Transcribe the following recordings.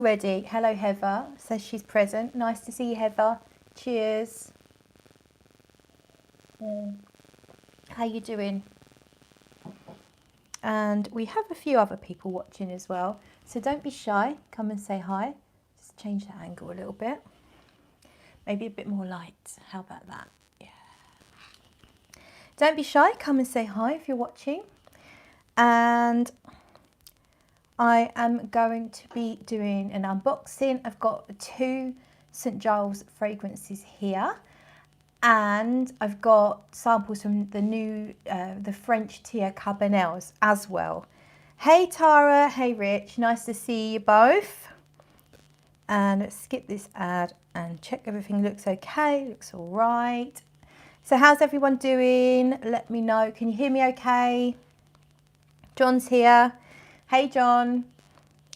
Ready. Hello, Heather. Says she's present. Nice to see you, Heather. Cheers. How you doing? And we have a few other people watching as well. So don't be shy. Come and say hi. Just change the angle a little bit. Maybe a bit more light. How about that? Yeah. Don't be shy. Come and say hi if you're watching. And I am going to be doing an unboxing. I've got 2 St. Giles fragrances here. And I've got samples from the new, the French tier Cabanels as well. Hey Tara, hey Rich, nice to see you both. And let's skip this ad and check everything looks okay, looks all right. So how's everyone doing? Let me know. Can you hear me okay? John's here. Hey John.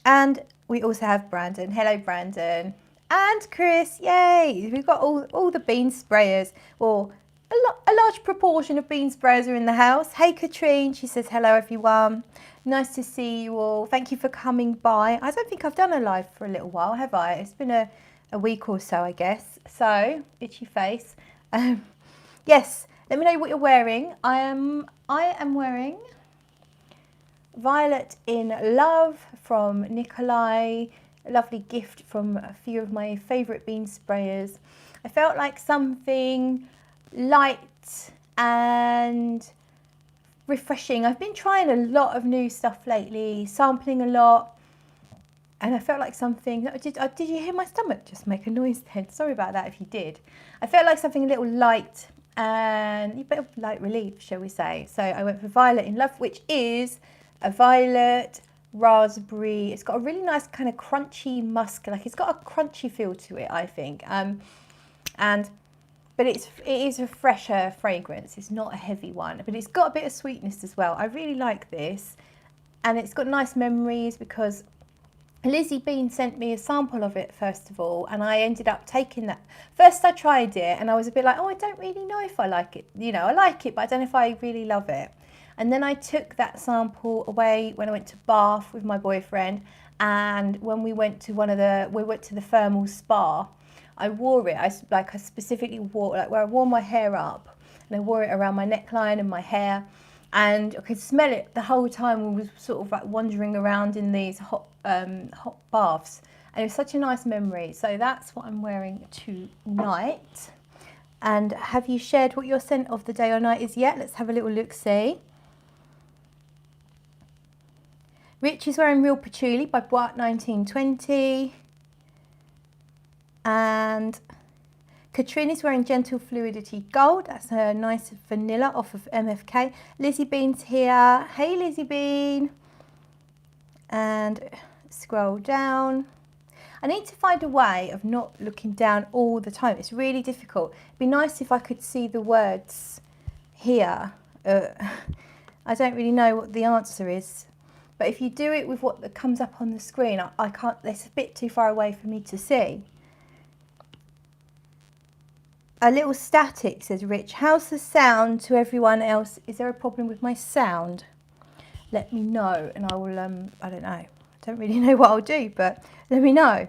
And we also have Brandon. Hello Brandon. And Chris, yay! We've got all the bean sprayers, or a large proportion of bean sprayers are in the house. Hey Katrine, she says hello everyone. Nice to see you all. Thank you for coming by. I don't think I've done a live for a little while, have I? It's been a week or so, I guess. So, itchy face. Yes, let me know what you're wearing. I am wearing Violet in Love from Nikolai. A lovely gift from a few of my favourite bean sprayers. I felt like something light and refreshing. I've been trying a lot of new stuff lately, sampling a lot, and I felt like something. Did you hear my stomach just make a noise then? Sorry about that if you did. I felt like something a little light and a bit of light relief, shall we say. So I went for Violet in Love, which is a violet raspberry. It's got a really nice kind of crunchy musk, like it's got a crunchy feel to it, I think. But it is a fresher fragrance. It's not a heavy one, but it's got a bit of sweetness as well. I really like this, and it's got nice memories because Lizzie Bean sent me a sample of it first of all, and I ended up taking that. First I tried it and I was a bit like, oh, I don't really know if I like it. You know, I like it, but I don't know if I really love it. And then I took that sample away when I went to Bath with my boyfriend, and when we went to the thermal spa, I wore it. I specifically wore, like where I wore my hair up, and I wore it around my neckline and my hair, and I could smell it the whole time we was sort of like wandering around in these hot baths, and it was such a nice memory. So that's what I'm wearing tonight. And have you shared what your scent of the day or night is yet? Let's have a little look-see. Rich is wearing Real Patchouli by Bois 1920. And Katrine is wearing Gentle Fluidity Gold. That's a nice vanilla off of MFK. Lizzie Bean's here. Hey Lizzie Bean. And scroll down. I need to find a way of not looking down all the time. It's really difficult. It'd be nice if I could see the words here. I don't really know what the answer is. But if you do it with what comes up on the screen, I can't, it's a bit too far away for me to see. A little static, says Rich. How's the sound to everyone else? Is there a problem with my sound? Let me know and I will, I don't know. I don't really know what I'll do, but let me know.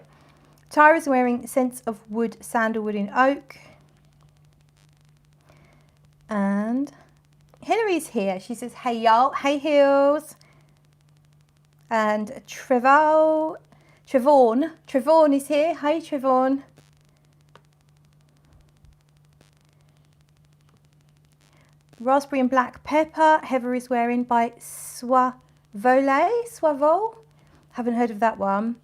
Tyra's wearing Scents of Wood, Sandalwood and Oak. And Hillary's here. She says, hey y'all, hey Hills. And Trevon is here. Hi Trevon. Raspberry and Black Pepper. Heather is wearing by Soivol. Haven't heard of that one.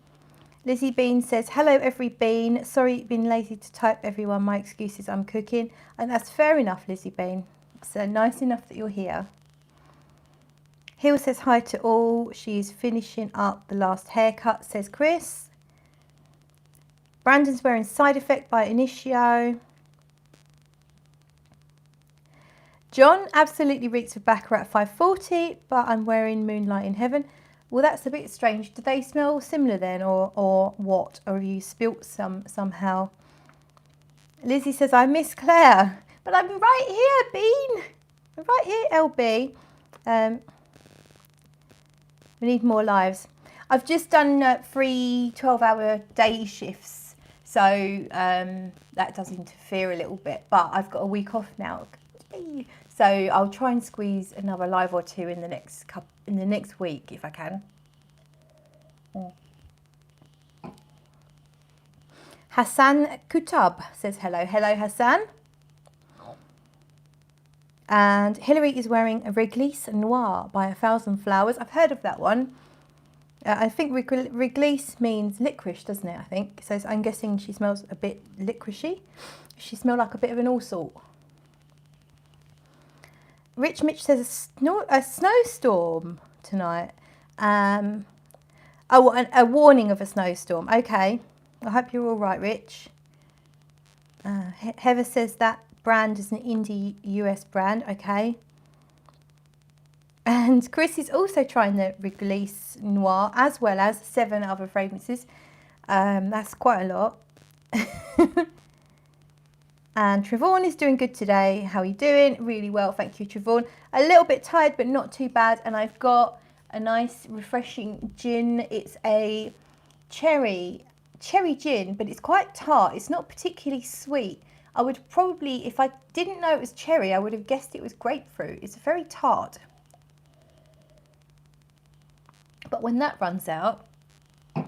Lizzie Bean says, hello every bean. Sorry, been lazy to type everyone. My excuses, I'm cooking. And that's fair enough, Lizzie Bean. So nice enough that you're here. Hill says hi to all. She's finishing up the last haircut, says Chris. Brandon's wearing Side Effect by Initio. John absolutely reeks of Baccarat at 540, but I'm wearing Moonlight in Heaven. Well, that's a bit strange. Do they smell similar then, or what? Or have you spilt some somehow? Lizzie says, I miss Claire. But I'm right here, Bean. I'm right here, LB. We need more lives. I've just done 3 12-hour day shifts, so that does interfere a little bit. But I've got a week off now, so I'll try and squeeze another live or two in the next week if I can. Hassan Kutab says hello. Hello, Hassan. And Hilary is wearing a Réglisse Noir by 1,000 Flowers. I've heard of that one. I think Réglisse means licorice, doesn't it? I think. So I'm guessing she smells a bit licoricey. She smells like a bit of an all sort. Rich Mitch says a snowstorm tonight. Oh, a warning of a snowstorm. Okay. I hope you're all right, Rich. Heather says that brand is an indie US brand. Okay. And Chris is also trying the Réglisse Noir as well as 7 other fragrances. That's quite a lot. And Trevon is doing good today. How are you doing? Really well, thank you, Trevon. A little bit tired, but not too bad. And I've got a nice, refreshing gin. It's a cherry gin, but it's quite tart. It's not particularly sweet. I would probably, if I didn't know it was cherry, I would have guessed it was grapefruit. It's very tart. But when that runs out, I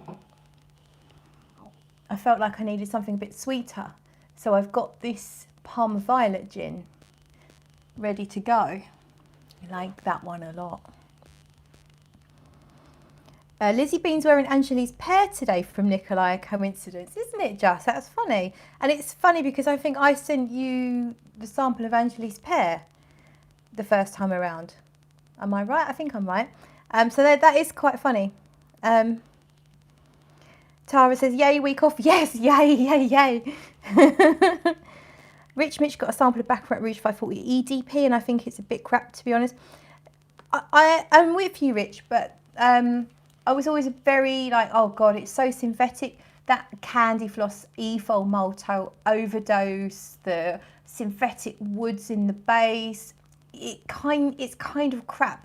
felt like I needed something a bit sweeter. So I've got this Parma Violet gin ready to go. I like that one a lot. Lizzie Bean's wearing Angelique's pear today from Nikolai. Coincidence, isn't it just? That's funny. And it's funny because I think I sent you the sample of Angelique's pear the first time around. Am I right? I think I'm right. So that is quite funny. Tara says, yay, week off. Yes, yay, yay, yay. Rich Mitch got a sample of Baccarat Rouge 540 EDP, and I think it's a bit crap, to be honest. I'm with you, Rich, but I was always very like, oh God, it's so synthetic. That Candy Floss Evil Malto overdose, the synthetic woods in the base, it's kind of crap,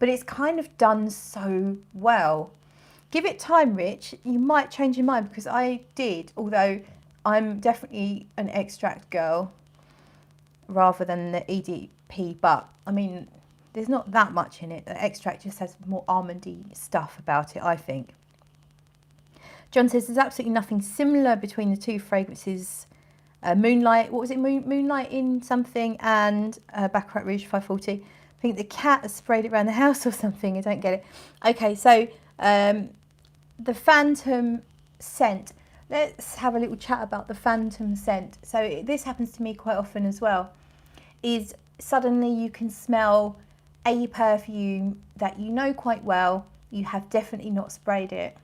but it's kind of done so well. Give it time, Rich. You might change your mind, because I did, although I'm definitely an extract girl rather than the EDP. But I mean, there's not that much in it. The extract just has more almondy stuff about it, I think. John says there's absolutely nothing similar between the two fragrances. Moonlight, what was it? Moonlight in something, and Baccarat Rouge 540. I think the cat has sprayed it around the house or something. I don't get it. Okay, so the Phantom scent. Let's have a little chat about the Phantom scent. So this happens to me quite often as well. Is suddenly you can smell a perfume that you know quite well. You have definitely not sprayed it.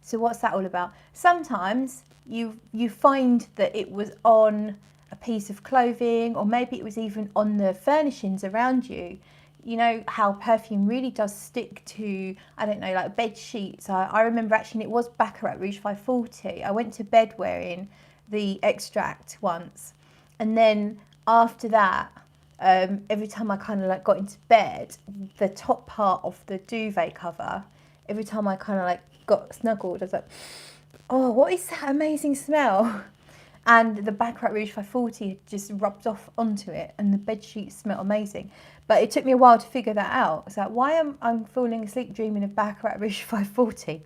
So what's that all about? Sometimes you find that it was on a piece of clothing, or maybe it was even on the furnishings around you. You know how perfume really does stick to, I don't know, like bed sheets. I remember actually, and it was Baccarat Rouge 540. I went to bed wearing the extract once, and then after that, every time I kind of like got into bed, the top part of the duvet cover, every time I kind of like got snuggled, I was like, oh, what is that amazing smell? And the Baccarat Rouge 540 had just rubbed off onto it, and the bed sheets smell amazing. But it took me a while to figure that out. It's like, why am I falling asleep dreaming of Baccarat Rouge 540?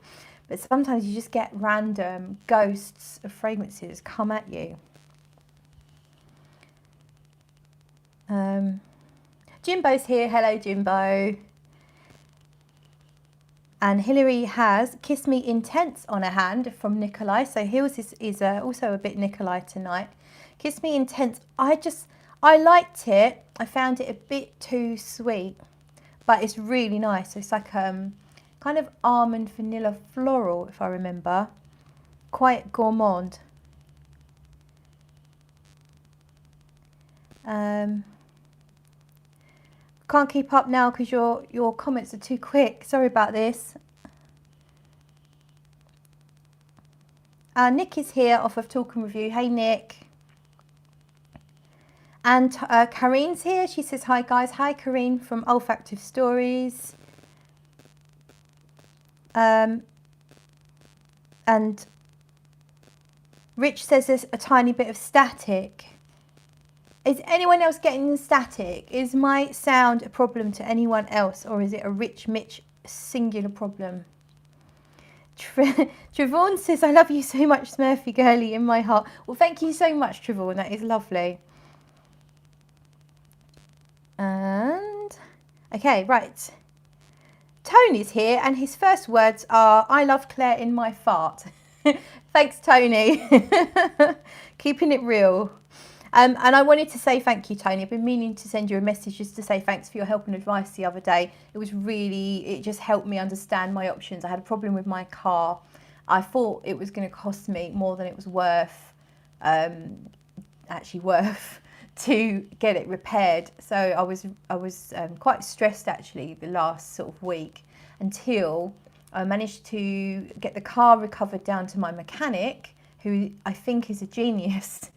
But sometimes you just get random ghosts of fragrances come at you. Jimbo's here. Hello, Jimbo. And Hilary has Kiss Me Intense on her hand from Nikolai. So Hills is also a bit Nikolai tonight. Kiss Me Intense. I liked it. I found it a bit too sweet, but it's really nice. It's like kind of almond vanilla floral, if I remember. Quite gourmand. Can't keep up now because your comments are too quick. Sorry about this. Nick is here off of Talk and Review. Hey, Nick. And Kareen's here. She says, hi, guys. Hi, Kareen from Olfactive Stories. And Rich says there's a tiny bit of static. Is anyone else getting the static? Is my sound a problem to anyone else, or is it a Rich Mitch singular problem? Trevon says, I love you so much, Smurfygurly, in my heart. Well, thank you so much, Trevon. That is lovely. And, okay, right. Tony's here, and his first words are, I love Claire in my fart. Thanks, Tony. Keeping it real. And I wanted to say thank you, Tony. I've been meaning to send you a message just to say thanks for your help and advice the other day. It just helped me understand my options. I had a problem with my car. I thought it was going to cost me more than it was worth, to get it repaired. So I was quite stressed actually the last sort of week, until I managed to get the car recovered down to my mechanic, who I think is a genius.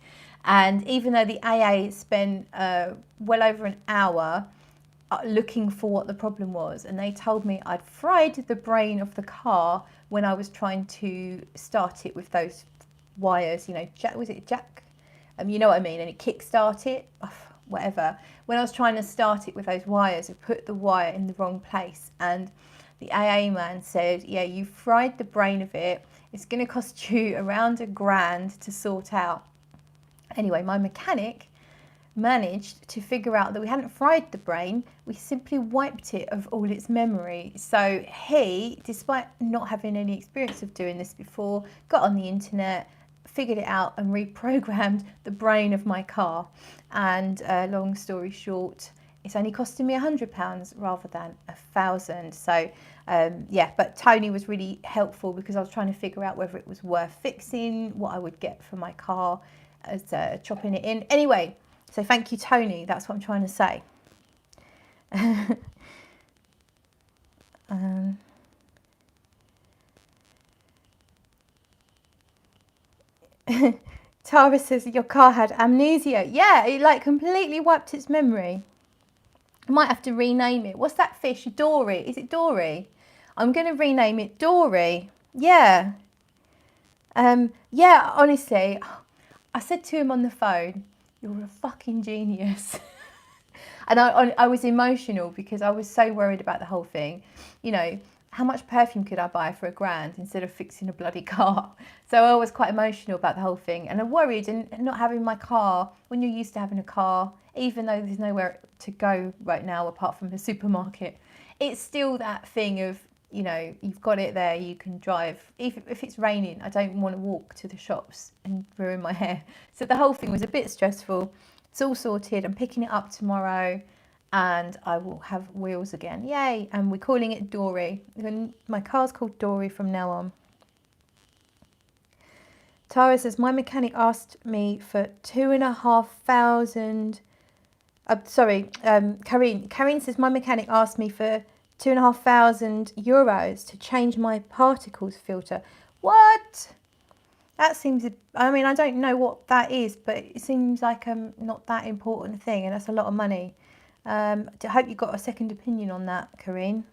And even though the AA spent well over an hour looking for what the problem was, and they told me I'd fried the brain of the car when I was trying to start it with those wires, you know, jack? You know what I mean? And it kick-start it, whatever. When I was trying to start it with those wires, I put the wire in the wrong place, and the AA man said, yeah, you fried the brain of it. It's going to cost you around £1,000 to sort out. Anyway, my mechanic managed to figure out that we hadn't fried the brain, we simply wiped it of all its memory. So he, despite not having any experience of doing this before, got on the internet, figured it out and reprogrammed the brain of my car. And long story short, it's only costing me £100 rather than £1,000. So yeah, but Tony was really helpful because I was trying to figure out whether it was worth fixing, what I would get for my car as chopping it in. Anyway, so thank you, Tony. That's what I'm trying to say. Tara says your car had amnesia. Yeah, it like completely wiped its memory. I might have to rename it. What's that fish? Dory. Is it Dory? I'm going to rename it Dory. Yeah. Yeah, honestly, I said to him on the phone, you're a fucking genius. And I was emotional because I was so worried about the whole thing. You know, how much perfume could I buy for £1,000 instead of fixing a bloody car? So I was quite emotional about the whole thing. And I worried, and not having my car, when you're used to having a car, even though there's nowhere to go right now apart from the supermarket, it's still that thing of, you know, you've got it there, you can drive. If it's raining, I don't want to walk to the shops and ruin my hair. So the whole thing was a bit stressful. It's all sorted. I'm picking it up tomorrow and I will have wheels again. Yay. And we're calling it Dory. My car's called Dory from now on. Tara says, my mechanic asked me for £2,500. Karine says, my mechanic asked me for €2,500 to change my particles filter. What? That seems, I mean, I don't know what that is, but it seems like not that important thing, and that's a lot of money. I hope you got a second opinion on that, Karine.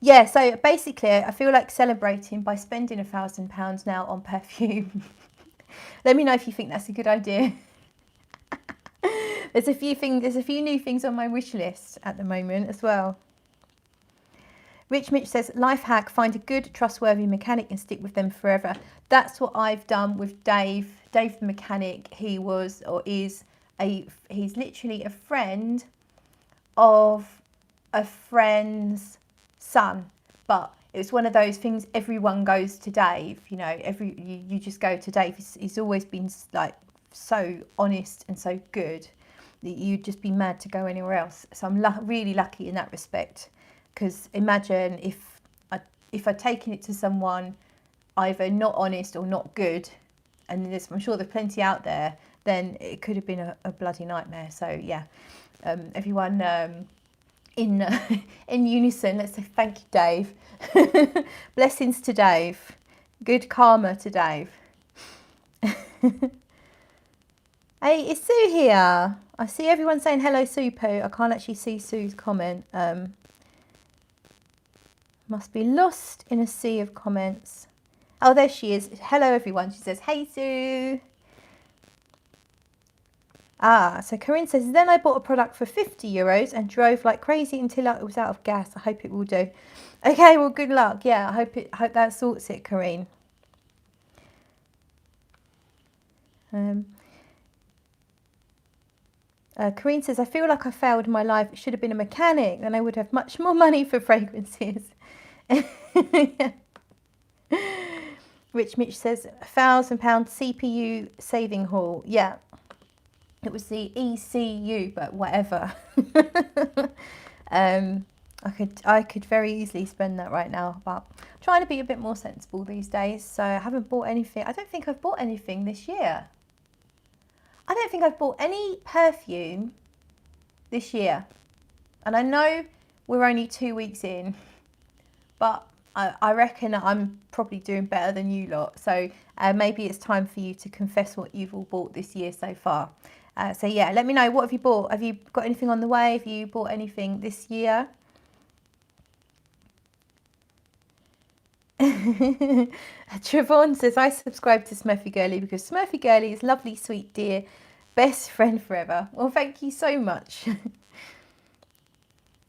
Yeah, so basically I feel like celebrating by spending £1,000 now on perfume. Let me know if you think that's a good idea. There's a few new things on my wish list at the moment as well. Rich Mitch says, life hack, find a good, trustworthy mechanic and stick with them forever. That's what I've done with Dave. Dave the mechanic, he's literally a friend of a friend's son. But it's one of those things, everyone goes to Dave, you know, you just go to Dave. He's always been like so honest and so good that you'd just be mad to go anywhere else. So I'm really lucky in that respect. Because imagine if I'd taken it to someone either not honest or not good, and I'm sure there's plenty out there, then it could have been a bloody nightmare. So yeah, everyone in unison, let's say thank you, Dave. Blessings to Dave. Good karma to Dave. Hey, is Sue here? I see everyone saying hello, Sue Poo. I can't actually see Sue's comment. Must be lost in a sea of comments. Oh, there she is. Hello, everyone. She says, hey, Sue. Ah, so Corinne says, then I bought a product for €50 and drove like crazy until it was out of gas. I hope it will do. Okay, well, good luck. Yeah, I hope that sorts it, Corinne. Corinne says, I feel like I failed my life. It should have been a mechanic. Then I would have much more money for fragrances. Rich Mitch says, £1,000 CPU saving haul. Yeah, it was the ECU, but whatever. I could very easily spend that right now, but I'm trying to be a bit more sensible these days. So I haven't bought anything. I don't think I've bought anything this year. I don't think I've bought any perfume this year. And I know we're only 2 weeks in, but I reckon I'm probably doing better than you lot. So maybe it's time for you to confess what you've all bought this year so far. So yeah, let me know. What have you bought? Have you got anything on the way? Have you bought anything this year? Trevon says, I subscribe to Smurfygurly because Smurfygurly is lovely, sweet, dear, best friend forever. Well, thank you so much.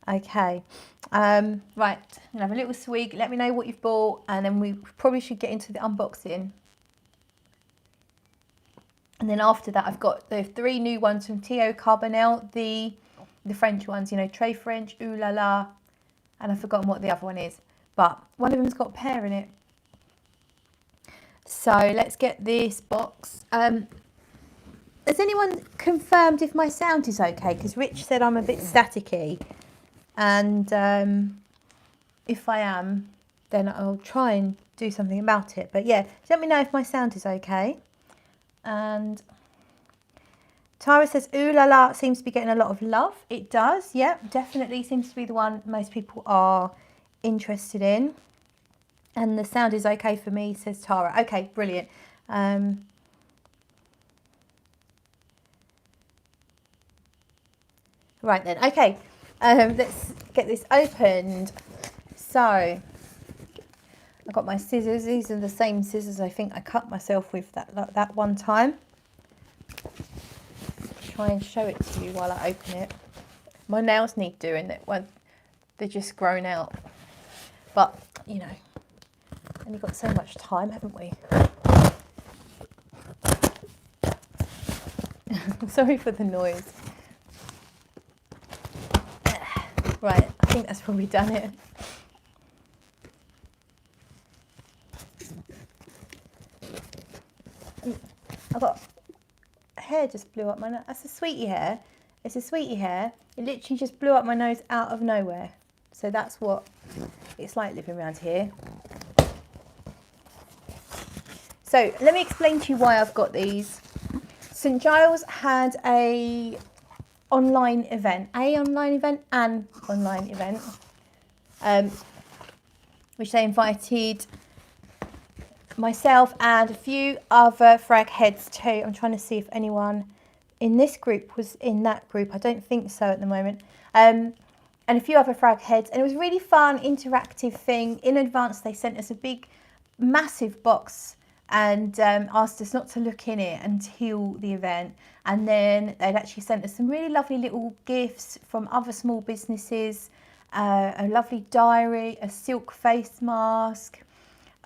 Okay, right, I'll have a little swig. Let me know what you've bought, and then we probably should get into the unboxing. And then after that, I've got the 3 new ones from Cabanel, the French ones, you know, Très French, Ooh La La, and I've forgotten what the other one is, but one of them's got pear in it. So let's get this box. Has anyone confirmed if my sound is okay? Because Rich said I'm a bit staticky, and if I am, then I'll try and do something about it. But yeah, let me know if my sound is okay. And Tara says, Ooh La La seems to be getting a lot of love. It does, yeah, definitely seems to be the one most people are interested in. And the sound is okay for me, says Tara. Okay, brilliant. Right then, okay, let's get this opened. So, I've got my scissors. These are the same scissors I think I cut myself with that one time. Try and show it to you while I open it. My nails need doing that when they're just grown out. But, you know, only got so much time, haven't we? Sorry for the noise. Right, I think that's probably done it. I've got hair just blew up my nose. That's a sweetie hair. It's a sweetie hair. It literally just blew up my nose out of nowhere. So that's what it's like living around here. So let me explain to you why I've got these. St Giles had an online event, which they invited myself and a few other frag heads too. I'm trying to see if anyone in this group was in that group. I don't think so at the moment. And a few other frag heads, and it was a really fun, interactive thing. In advance, they sent us a big, massive box and asked us not to look in it until the event. And then they'd actually sent us some really lovely little gifts from other small businesses, a lovely diary, a silk face mask,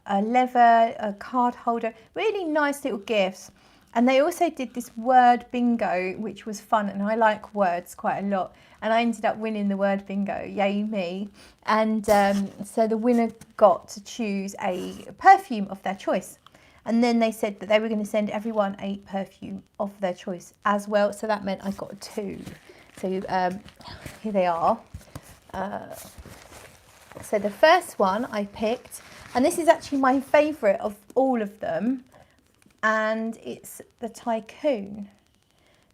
a leather, a card holder, really nice little gifts. And they also did this word bingo, which was fun, and I like words quite a lot. And I ended up winning the word bingo, yay me. And so the winner got to choose a perfume of their choice. And then they said that they were going to send everyone a perfume of their choice as well. So that meant I got 2. So here they are. So the first one I picked, and this is actually my favourite of all of them, and it's the Tycoon.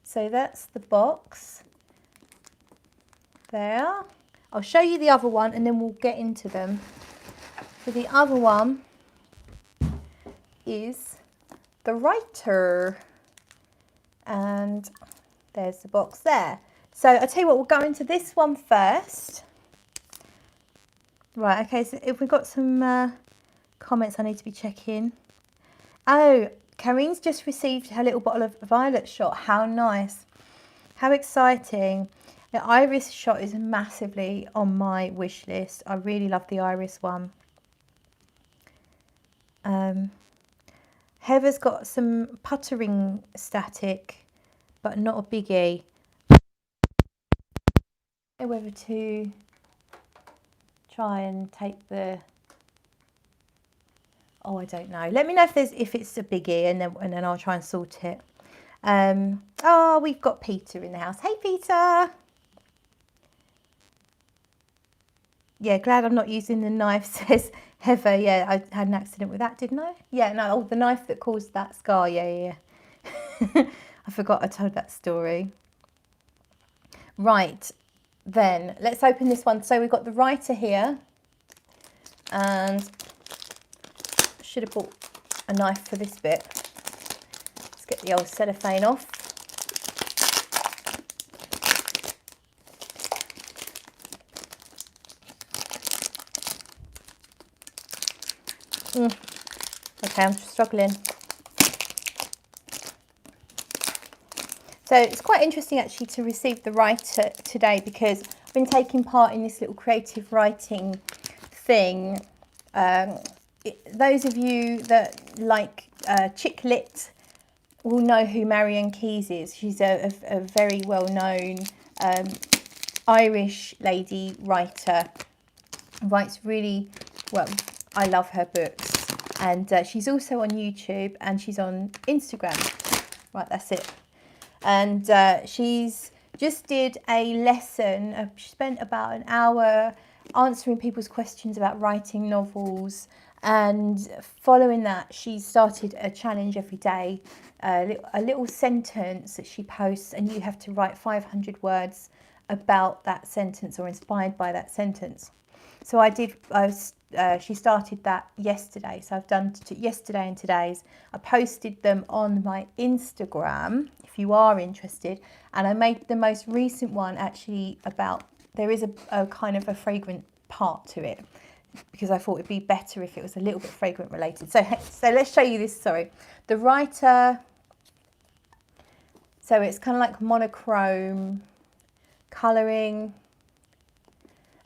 So that's the box there. I'll show you the other one and then we'll get into them. So the other one is the Writer, and there's the box there. So I'll tell you what, we'll go into this one first. Right, okay, so if we've got some comments I need to be checking. Oh, Kareen's just received her little bottle of violet shot. How nice. How exciting. The iris shot is massively on my wish list. I really love the iris one. Heather's got some puttering static, but not a biggie. I don't know whether to try and take the... Oh, I don't know. Let me know if it's a biggie, and then I'll try and sort it. Oh, we've got Peter in the house. Hey, Peter. Yeah, glad I'm not using the knife, says Heather. Yeah, I had an accident with that, didn't I? Yeah, no, oh, the knife that caused that scar. Yeah. I forgot I told that story. Right, then let's open this one. So we've got the writer here, and I should have bought a knife for this bit. Let's get the old cellophane off. Okay, I'm struggling. So it's quite interesting actually to receive the writer today, because I've been taking part in this little creative writing thing. Those of you that like chick lit will know who Marian Keyes is. She's a very well-known Irish lady writer. Writes really well. I love her books. And she's also on YouTube, and she's on Instagram. Right, that's it. And she's just did a lesson. She spent about an hour answering people's questions about writing novels. And following that, she started a challenge every day, a little sentence that she posts, and you have to write 500 words about that sentence or inspired by that sentence. So she started that yesterday. So I've done yesterday and today's. I posted them on my Instagram if you are interested. And I made the most recent one actually about, there is a kind of a fragrant part to it, because I thought it'd be better if it was a little bit fragrant related. So let's show you this, the writer. So it's kind of like monochrome colouring.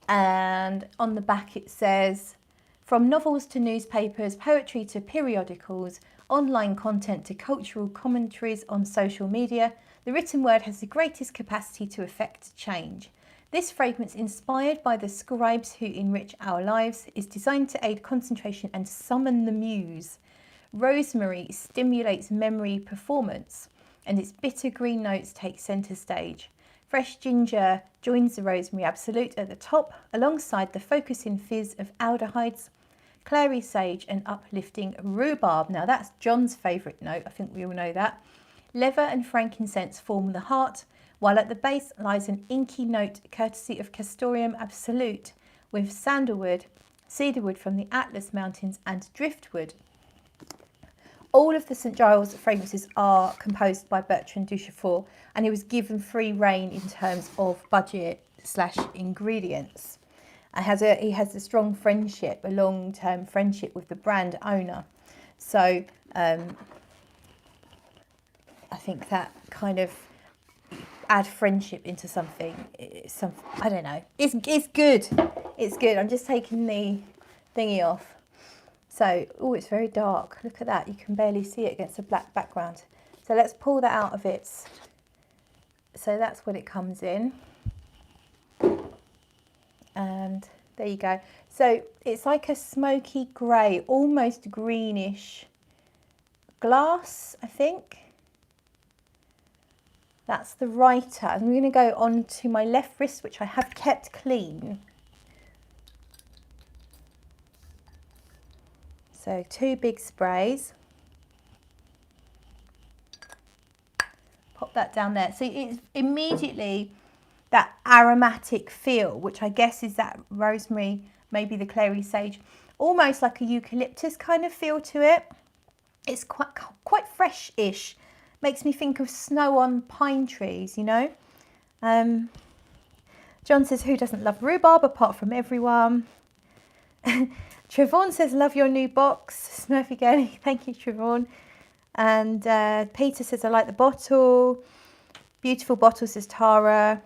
And on the back it says, from novels to newspapers, poetry to periodicals, online content to cultural commentaries on social media, the written word has the greatest capacity to effect change. This fragrance, inspired by the scribes who enrich our lives, is designed to aid concentration and summon the muse. Rosemary stimulates memory performance, and its bitter green notes take centre stage. Fresh ginger joins the rosemary absolute at the top, alongside the focusing fizz of aldehydes, clary sage and uplifting rhubarb. Now that's John's favourite note, I think we all know that. Leather and frankincense form the heart, while at the base lies an inky note courtesy of castoreum absolute, with sandalwood, cedarwood from the Atlas Mountains and driftwood. All of the St Giles fragrances are composed by Bertrand Duchefort, and he was given free rein in terms of budget / ingredients. And he has a strong friendship, a long-term friendship with the brand owner. So I think that kind of add friendship into something. I don't know. It's good. It's good. I'm just taking the thingy off. So, oh, it's very dark. Look at that. You can barely see it against a black background. So let's pull that out of its... So that's what it comes in. And there you go. So it's like a smoky grey, almost greenish glass, I think. That's the writer. I'm going to go on to my left wrist, which I have kept clean. So 2 big sprays. Pop that down there. So it's immediately that aromatic feel, which I guess is that rosemary, maybe the clary sage, almost like a eucalyptus kind of feel to it. It's quite fresh-ish. Makes me think of snow on pine trees, you know. John says, who doesn't love rhubarb apart from everyone? Trevon says, love your new box. Smurfygurly, thank you, Trevon. And Peter says, I like the bottle. Beautiful bottle, says Tara.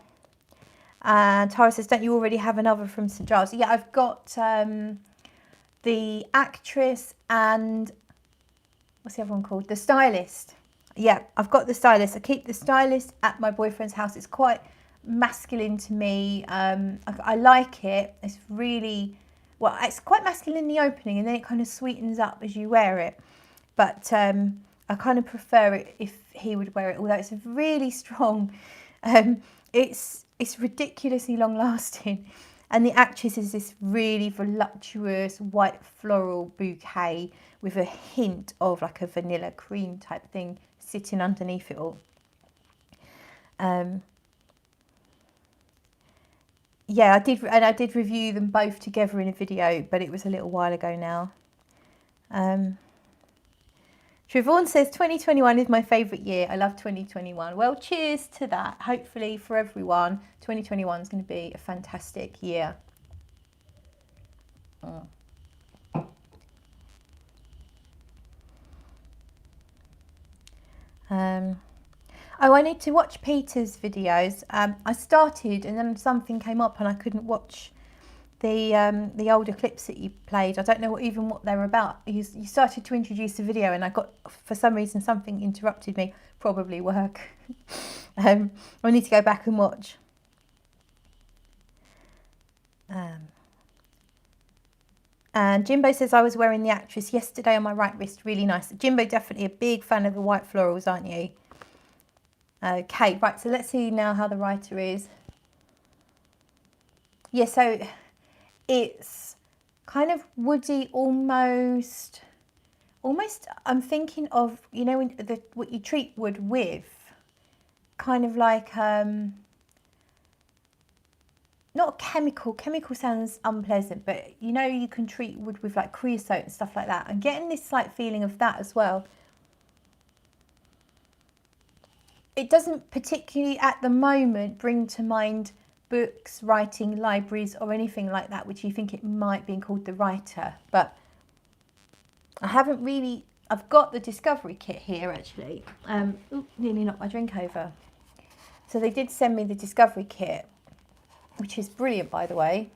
And Tara says, don't you already have another from St. Giles? Yeah, I've got the actress and what's the other one called? The stylist. Yeah, I've got the stylist. I keep the stylist at my boyfriend's house. It's quite masculine to me. I like it. It's really, well, it's quite masculine in the opening and then it kind of sweetens up as you wear it. But I kind of prefer it if he would wear it, although it's really strong. It's ridiculously long lasting. And the actress is this really voluptuous white floral bouquet with a hint of like a vanilla cream type thing sitting underneath it all. Yeah, I did review them both together in a video, but it was a little while ago now. Trevon says 2021 is my favourite year. I love 2021. Well, cheers to that. Hopefully for everyone, 2021 is going to be a fantastic year. Oh, I need to watch Peter's videos. I started and then something came up and I couldn't watch the older clips that you played. I don't know even what they were about. You started to introduce the video and I got, for some reason, something interrupted me. Probably work. I need to go back and watch. And Jimbo says, I was wearing the actress yesterday on my right wrist. Really nice. Jimbo, definitely a big fan of the white florals, aren't you? Okay, right. So let's see now how the writer is. Yeah, so it's kind of woody, almost I'm thinking of, you know, what you treat wood with, kind of like not chemical sounds unpleasant, but you know, you can treat wood with like creosote and stuff like that. I'm getting this slight feeling of that as well. It doesn't particularly at the moment bring to mind books, writing, libraries or anything like that, which you think it might be called the writer, but I haven't really. I've got the discovery kit here actually. Nearly knocked my drink over. So they did send me the discovery kit, which is brilliant, by the way.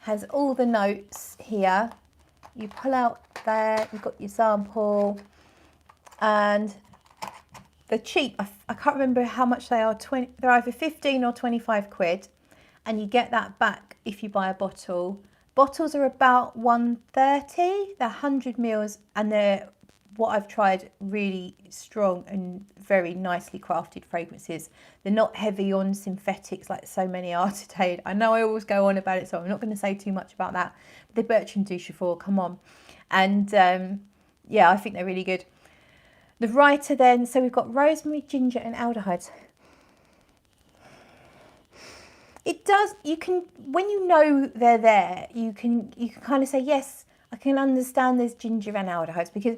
Has all the notes here. You pull out there, you've got your sample, and they're cheap. I can't remember how much they are. They're either 15 or 25 quid, and you get that back if you buy a bottle. Bottles are about 130. They're 100 mils, and they're what I've tried, really strong and very nicely crafted fragrances. They're not heavy on synthetics like so many are today. I know I always go on about it, so I'm not going to say too much about that. But they're Bertrand Duchefort, come on. And yeah, I think they're really good. The writer then, so we've got rosemary, ginger and aldehydes. It does, you can, when you know they're there, you can kind of say, yes, I can understand there's ginger and aldehydes, because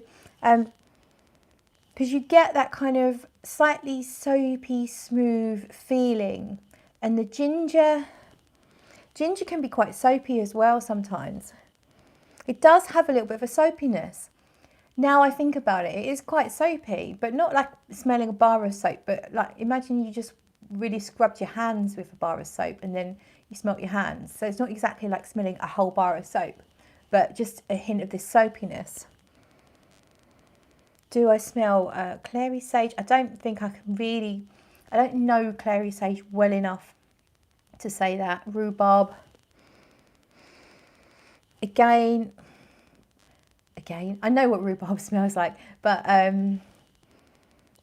you get that kind of slightly soapy, smooth feeling. And the ginger can be quite soapy as well sometimes. It does have a little bit of a soapiness. Now I think about it, it is quite soapy, but not like smelling a bar of soap, but like imagine you just really scrubbed your hands with a bar of soap and then you smelt your hands. So it's not exactly like smelling a whole bar of soap, but just a hint of this soapiness. Do I smell clary sage? I don't think I can really, I don't know clary sage well enough to say that. Rhubarb. Again, I know what rhubarb smells like, but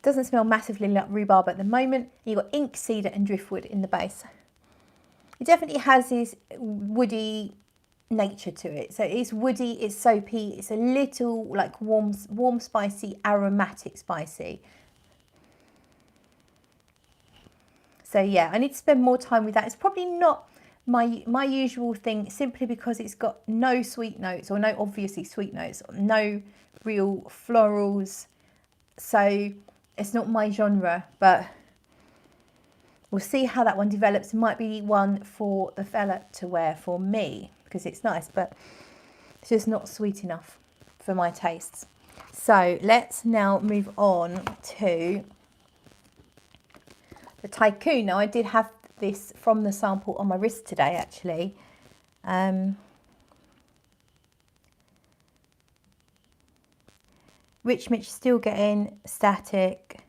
doesn't smell massively like rhubarb at the moment. You've got ink, cedar and driftwood in the base. It definitely has this woody nature to it. So it's woody, it's soapy, it's a little like warm spicy, aromatic spicy. So yeah, I need to spend more time with that. It's probably not my usual thing, simply because it's got no sweet notes, or no obviously sweet notes, no real florals. So it's not my genre, but we'll see how that one develops. It might be one for the fella to wear for me, because it's nice, but it's just not sweet enough for my tastes. So let's now move on to the Tycoon. Now I did have this from the sample on my wrist today, actually. Rich Mitch still getting static.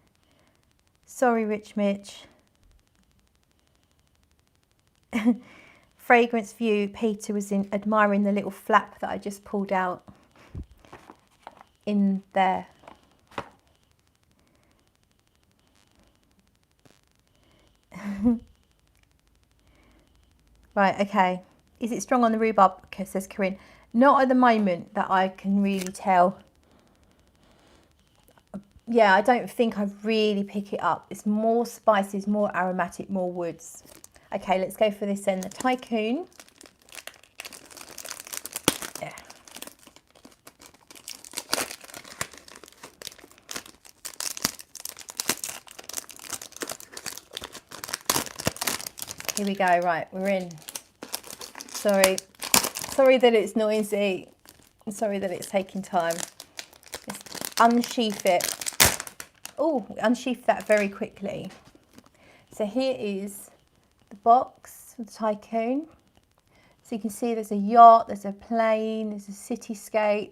Sorry, Rich Mitch. Fragrance View, Peter was admiring the little flap that I just pulled out in there. Right, okay. Is it strong on the rhubarb? Okay, says Corinne. Not at the moment that I can really tell. Yeah, I don't think I really pick it up. It's more spices, more aromatic, more woods. Okay, let's go for this then. The Tycoon. Yeah. Here we go. Right, we're in. Sorry that it's noisy. I'm sorry that it's taking time. Let's unsheath it. Oh, unsheath that very quickly. So here is the box of the Tycoon. So you can see there's a yacht, there's a plane, there's a cityscape.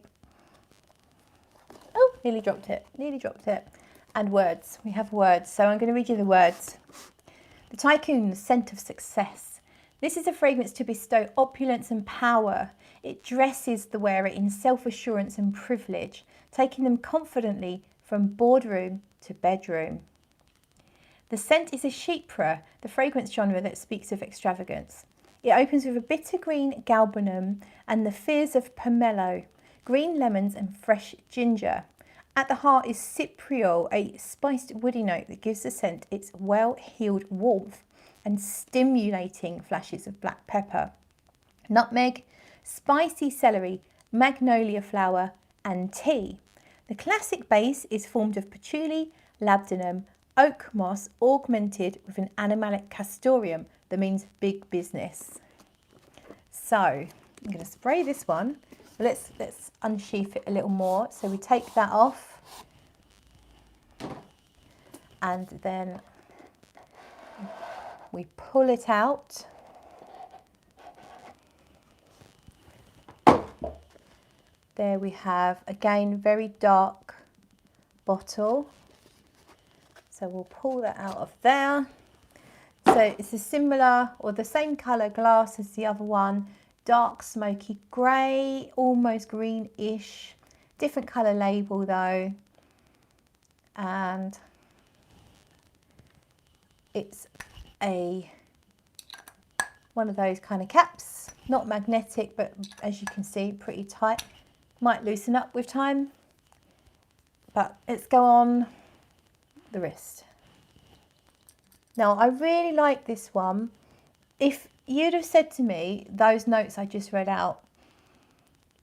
Oh, nearly dropped it. And words. We have words. So I'm going to read you the words. The Tycoon, the scent of success. This is a fragrance to bestow opulence and power. It dresses the wearer in self-assurance and privilege, taking them confidently from boardroom to bedroom. The scent is a chypre, the fragrance genre that speaks of extravagance. It opens with a bitter green galbanum and the fizz of pomelo, green lemons and fresh ginger. At the heart is cypriol, a spiced woody note that gives the scent its well-heeled warmth and stimulating flashes of black pepper. Nutmeg, spicy celery, magnolia flower and tea. The classic base is formed of patchouli, labdanum, oak moss augmented with an animalic castoreum that means big business. So I'm going to spray this one. Let's unsheath it a little more. So we take that off and then we pull it out. There we have, again, very dark bottle. So we'll pull that out of there. So it's a similar or the same colour glass as the other one. Dark smoky grey, almost greenish. Different colour label though. And it's one of those kind of caps. Not magnetic, but as you can see, pretty tight. Might loosen up with time. But let's go on the wrist. Now I really like this one. If you'd have said to me those notes I just read out,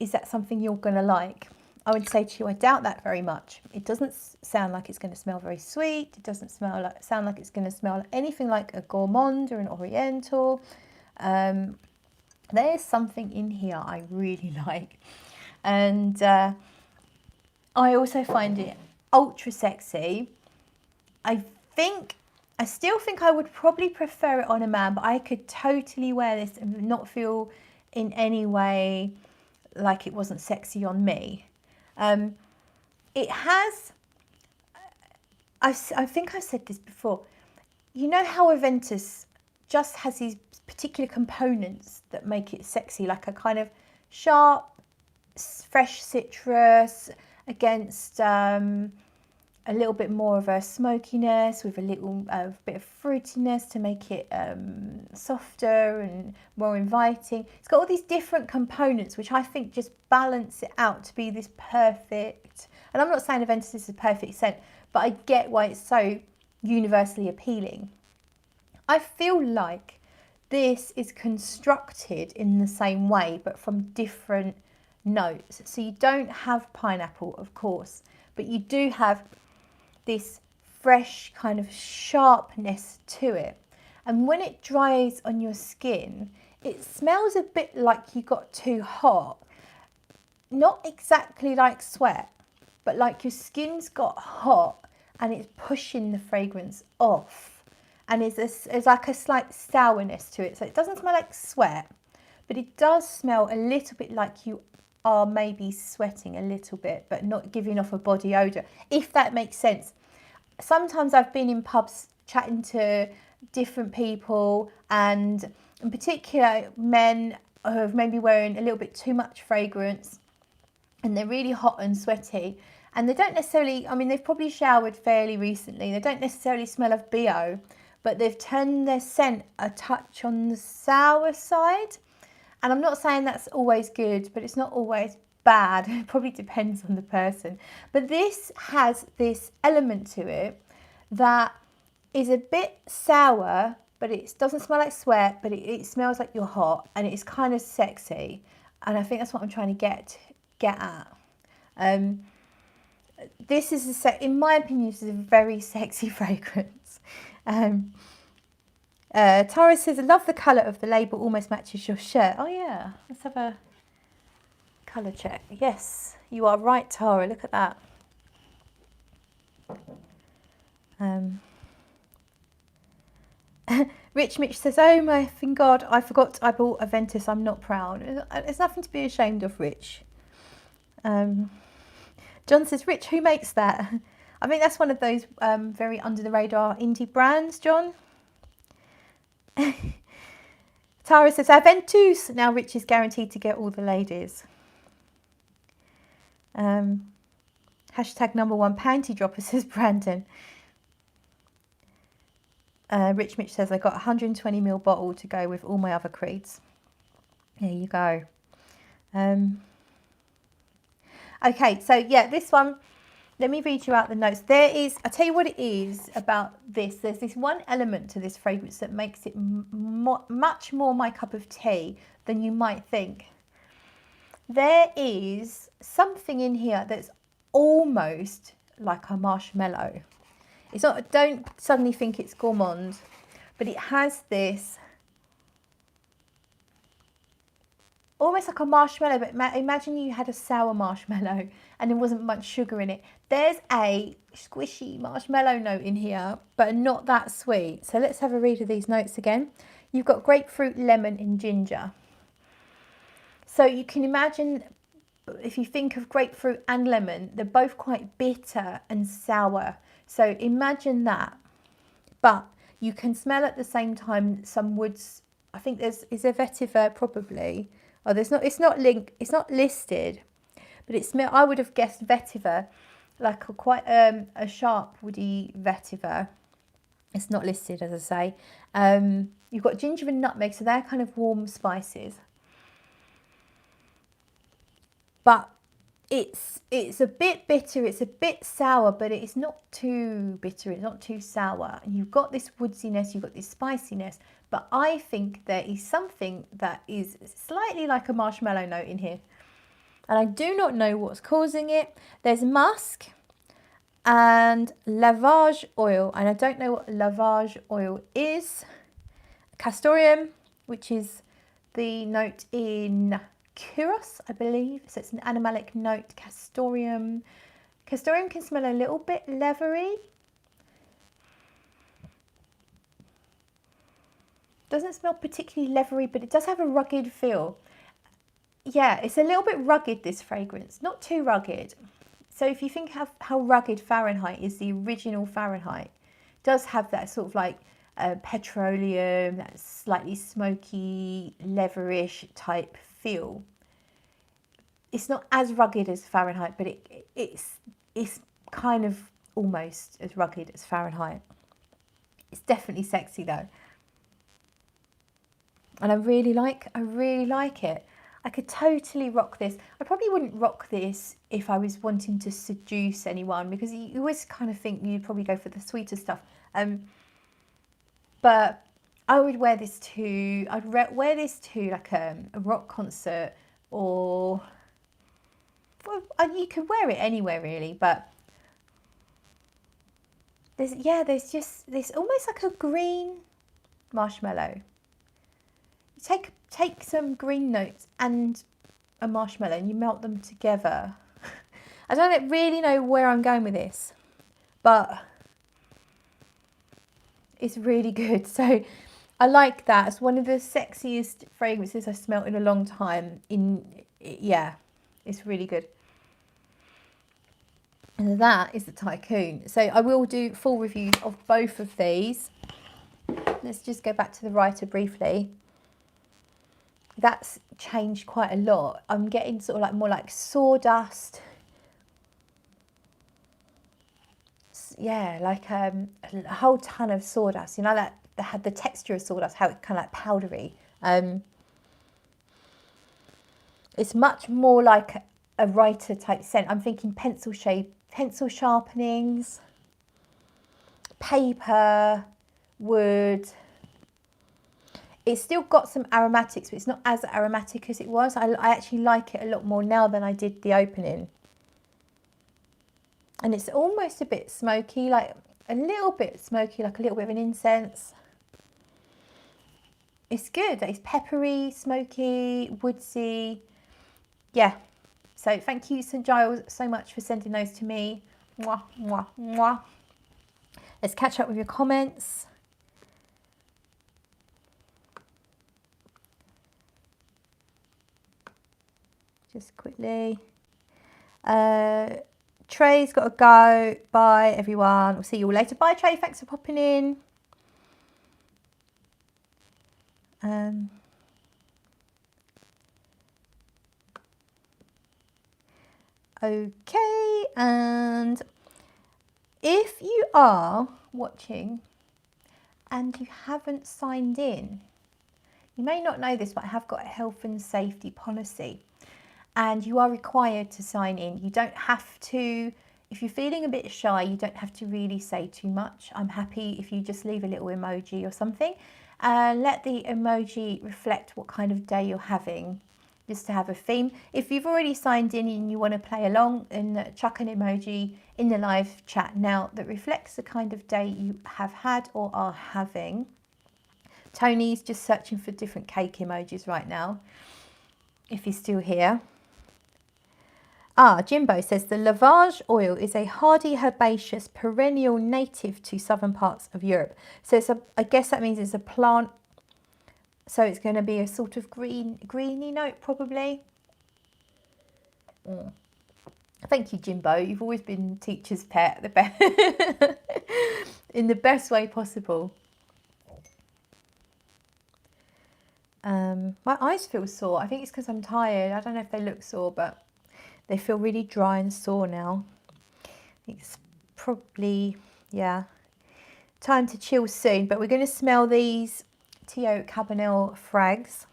is that something you're going to like? I would say to you, I doubt that very much. It doesn't sound like it's going to smell very sweet. It doesn't sound like it's going to smell anything like a gourmand or an oriental. There's something in here I really like. And I also find it ultra sexy. I still think I would probably prefer it on a man, but I could totally wear this and not feel in any way like it wasn't sexy on me. It has, I think I've said this before, you know how Aventus just has these particular components that make it sexy, like a kind of sharp, fresh citrus against a little bit more of a smokiness with a little bit of fruitiness to make it softer and more inviting. It's got all these different components which I think just balance it out to be this perfect, and I'm not saying Aventus is a perfect scent, but I get why it's so universally appealing. I feel like this is constructed in the same way but from different notes. So you don't have pineapple, of course, but you do have this fresh kind of sharpness to it. And when it dries on your skin, It smells a bit like you got too hot. Not exactly like sweat, but like your skin's got hot and it's pushing the fragrance off. And there's like a slight sourness to it. So it doesn't smell like sweat, but it does smell a little bit like you are maybe sweating a little bit, but not giving off a body odour, if that makes sense. Sometimes I've been in pubs chatting to different people, and in particular men who have maybe wearing a little bit too much fragrance and they're really hot and sweaty, and they don't necessarily, I mean, they've probably showered fairly recently, they don't necessarily smell of BO, but they've turned their scent a touch on the sour side. And I'm not saying that's always good, but it's not always bad. It probably depends on the person. But this has this element to it that is a bit sour, but it doesn't smell like sweat, but it smells like you're hot, and it's kind of sexy. And I think that's what I'm trying to get at. This is, in my opinion, this is a very sexy fragrance. Tara says, I love the colour of the label, almost matches your shirt. Oh yeah, let's have a colour check. Yes, you are right, Tara, look at that. Rich Mitch says, oh my effing God, I forgot I bought a Ventus, I'm not proud. There's nothing to be ashamed of, Rich. John says, Rich, who makes that? I think that's one of those very under the radar indie brands, John. Tara says, Aventus. Now Rich is guaranteed to get all the ladies. Hashtag #1 panty dropper, says Brandon. Rich Mitch says, I got a 120ml bottle to go with all my other creeds. There you go. Okay, so yeah, this one, let me read you out the notes. There is, I'll tell you what it is about this. There's this one element to this fragrance that makes it much more my cup of tea than you might think. There is something in here that's almost like a marshmallow. It's not, don't suddenly think it's gourmand, but it has this almost like a marshmallow, but imagine you had a sour marshmallow and there wasn't much sugar in it. There's a squishy marshmallow note in here, but not that sweet. So let's have a read of these notes again. You've got grapefruit, lemon and ginger. So you can imagine, if you think of grapefruit and lemon, they're both quite bitter and sour. So imagine that, but you can smell at the same time some woods. I think is there vetiver probably. Oh, it's not listed, but I would have guessed vetiver, like quite a sharp woody vetiver. It's not listed, as I say. You've got ginger and nutmeg, so they're kind of warm spices. But it's a bit bitter, it's a bit sour, but it's not too bitter, it's not too sour. And you've got this woodsiness, you've got this spiciness, but I think there is something that is slightly like a marshmallow note in here. And I do not know what's causing it. There's musk and lavage oil, and I don't know what lavage oil is. Castoreum, which is the note in Kuros, I believe. So it's an animalic note. Castoreum. Castoreum can smell a little bit leathery. Doesn't smell particularly leathery, but it does have a rugged feel. Yeah, it's a little bit rugged, this fragrance. Not too rugged. So if you think of how rugged Fahrenheit is, the original Fahrenheit, it does have that sort of like petroleum, that slightly smoky, leatherish type feel. It's not as rugged as Fahrenheit, but it's kind of almost as rugged as Fahrenheit. It's definitely sexy though. And I really like it. I could totally rock this. I probably wouldn't rock this if I was wanting to seduce anyone, because you always kind of think you'd probably go for the sweeter stuff. But I would wear this to, wear this to like a rock concert, or well, you could wear it anywhere really, but there's just this almost like a green marshmallow. take some green notes and a marshmallow and you melt them together. I don't really know where I'm going with this, but it's really good. So I like that. It's one of the sexiest fragrances I've smelled in a long time. Yeah, it's really good. And that is the Tycoon. So I will do full reviews of both of these. Let's just go back to the writer briefly. That's changed quite a lot. I'm getting sort of like more like sawdust. Yeah, like a whole ton of sawdust. You know, like they had the texture of sawdust, how it's kind of like powdery. It's much more like a writer type scent. I'm thinking pencil sharpenings, paper, wood. It's still got some aromatics, but it's not as aromatic as it was. I actually like it a lot more now than I did the opening. And it's almost a bit smoky, like a little bit smoky, like a little bit of an incense. It's good. It's peppery, smoky, woodsy. Yeah. So thank you, St. Giles, so much for sending those to me. Mwah, mwah, mwah. Let's catch up with your comments. Just quickly. Trey's got to go. Bye, everyone. We'll see you all later. Bye, Trey. Thanks for popping in. Okay, and if you are watching and you haven't signed in, you may not know this, but I have got a health and safety policy. And you are required to sign in. You don't have to, if you're feeling a bit shy, you don't have to really say too much. I'm happy if you just leave a little emoji or something and let the emoji reflect what kind of day you're having, just to have a theme. If you've already signed in and you want to play along, and chuck an emoji in the live chat now that reflects the kind of day you have had or are having. Tony's just searching for different cake emojis right now, if he's still here. Jimbo says the lavage oil is a hardy herbaceous perennial native to southern parts of Europe. So it's I guess that means it's a plant. So it's going to be a sort of greeny note probably. Thank you, Jimbo. You've always been teacher's pet, the best in the best way possible. My eyes feel sore. I think it's because I'm tired. I don't know if they look sore, but they feel really dry and sore now. It's probably, yeah, time to chill soon. But we're going to smell these Tio Cabanel frags.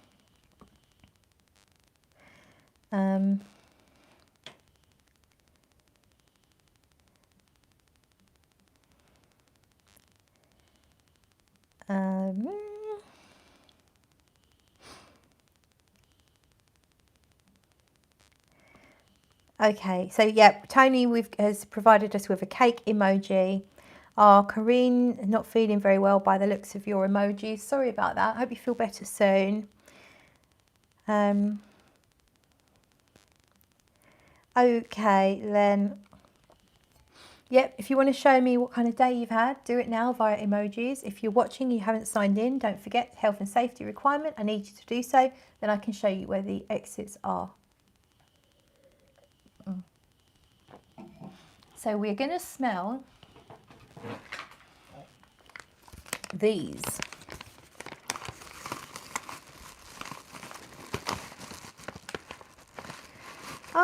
Okay, so yeah, Tony has provided us with a cake emoji. Corinne, not feeling very well by the looks of your emojis. Sorry about that. I hope you feel better soon. Okay, then. Yep, if you want to show me what kind of day you've had, do it now via emojis. If you're watching, you haven't signed in, don't forget health and safety requirement. I need you to do so. Then I can show you where the exits are. So we're going to smell these.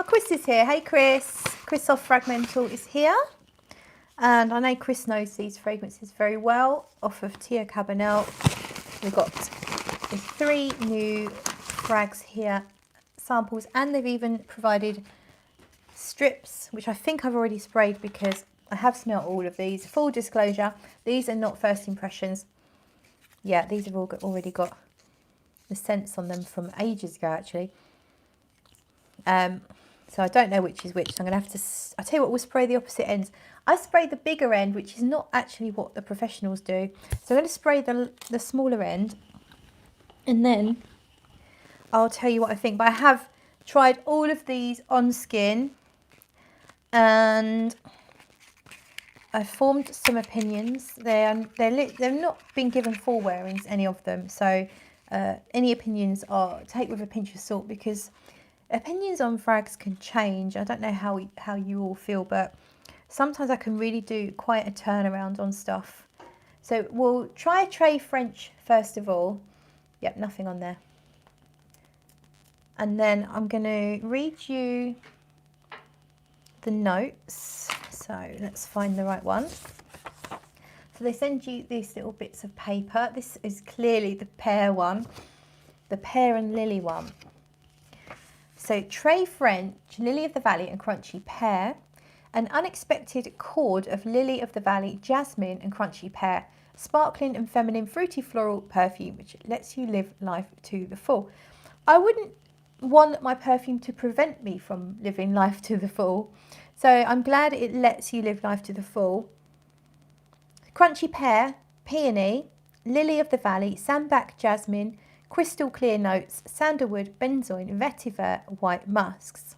Chris is here. Hey, Chris. Chris of Fragmental is here. And I know Chris knows these fragrances very well off of Tio Cabanel. We've got 3 new frags here, samples, and they've even provided strips, which I think I've already sprayed because I have smelled all of these. Full disclosure, these are not first impressions. Yeah, these have already got the scents on them from ages ago, actually. So I don't know which is which. So I'm going to have to, I'll tell you what, we'll spray the opposite ends. I sprayed the bigger end, which is not actually what the professionals do. So I'm going to spray the smaller end. And then I'll tell you what I think. But I have tried all of these on skin, and I've formed some opinions. They're not been given full wearings, any of them. So any opinions are take with a pinch of salt, because opinions on frags can change. I don't know how you all feel, but sometimes I can really do quite a turnaround on stuff. So we'll try Tray French first of all. Yep, nothing on there. And then I'm going to read you the notes. So let's find the right one. So they send you these little bits of paper. This is clearly the pear one, the pear and lily one. So Tray French, Lily of the Valley and Crunchy Pear. An unexpected chord of Lily of the Valley, Jasmine and Crunchy Pear. Sparkling and feminine fruity floral perfume which lets you live life to the full. I wouldn't want my perfume to prevent me from living life to the full. So I'm glad it lets you live life to the full. Crunchy Pear, Peony, Lily of the Valley, Sambac Jasmine, crystal clear notes, sandalwood, benzoin, vetiver, white musks.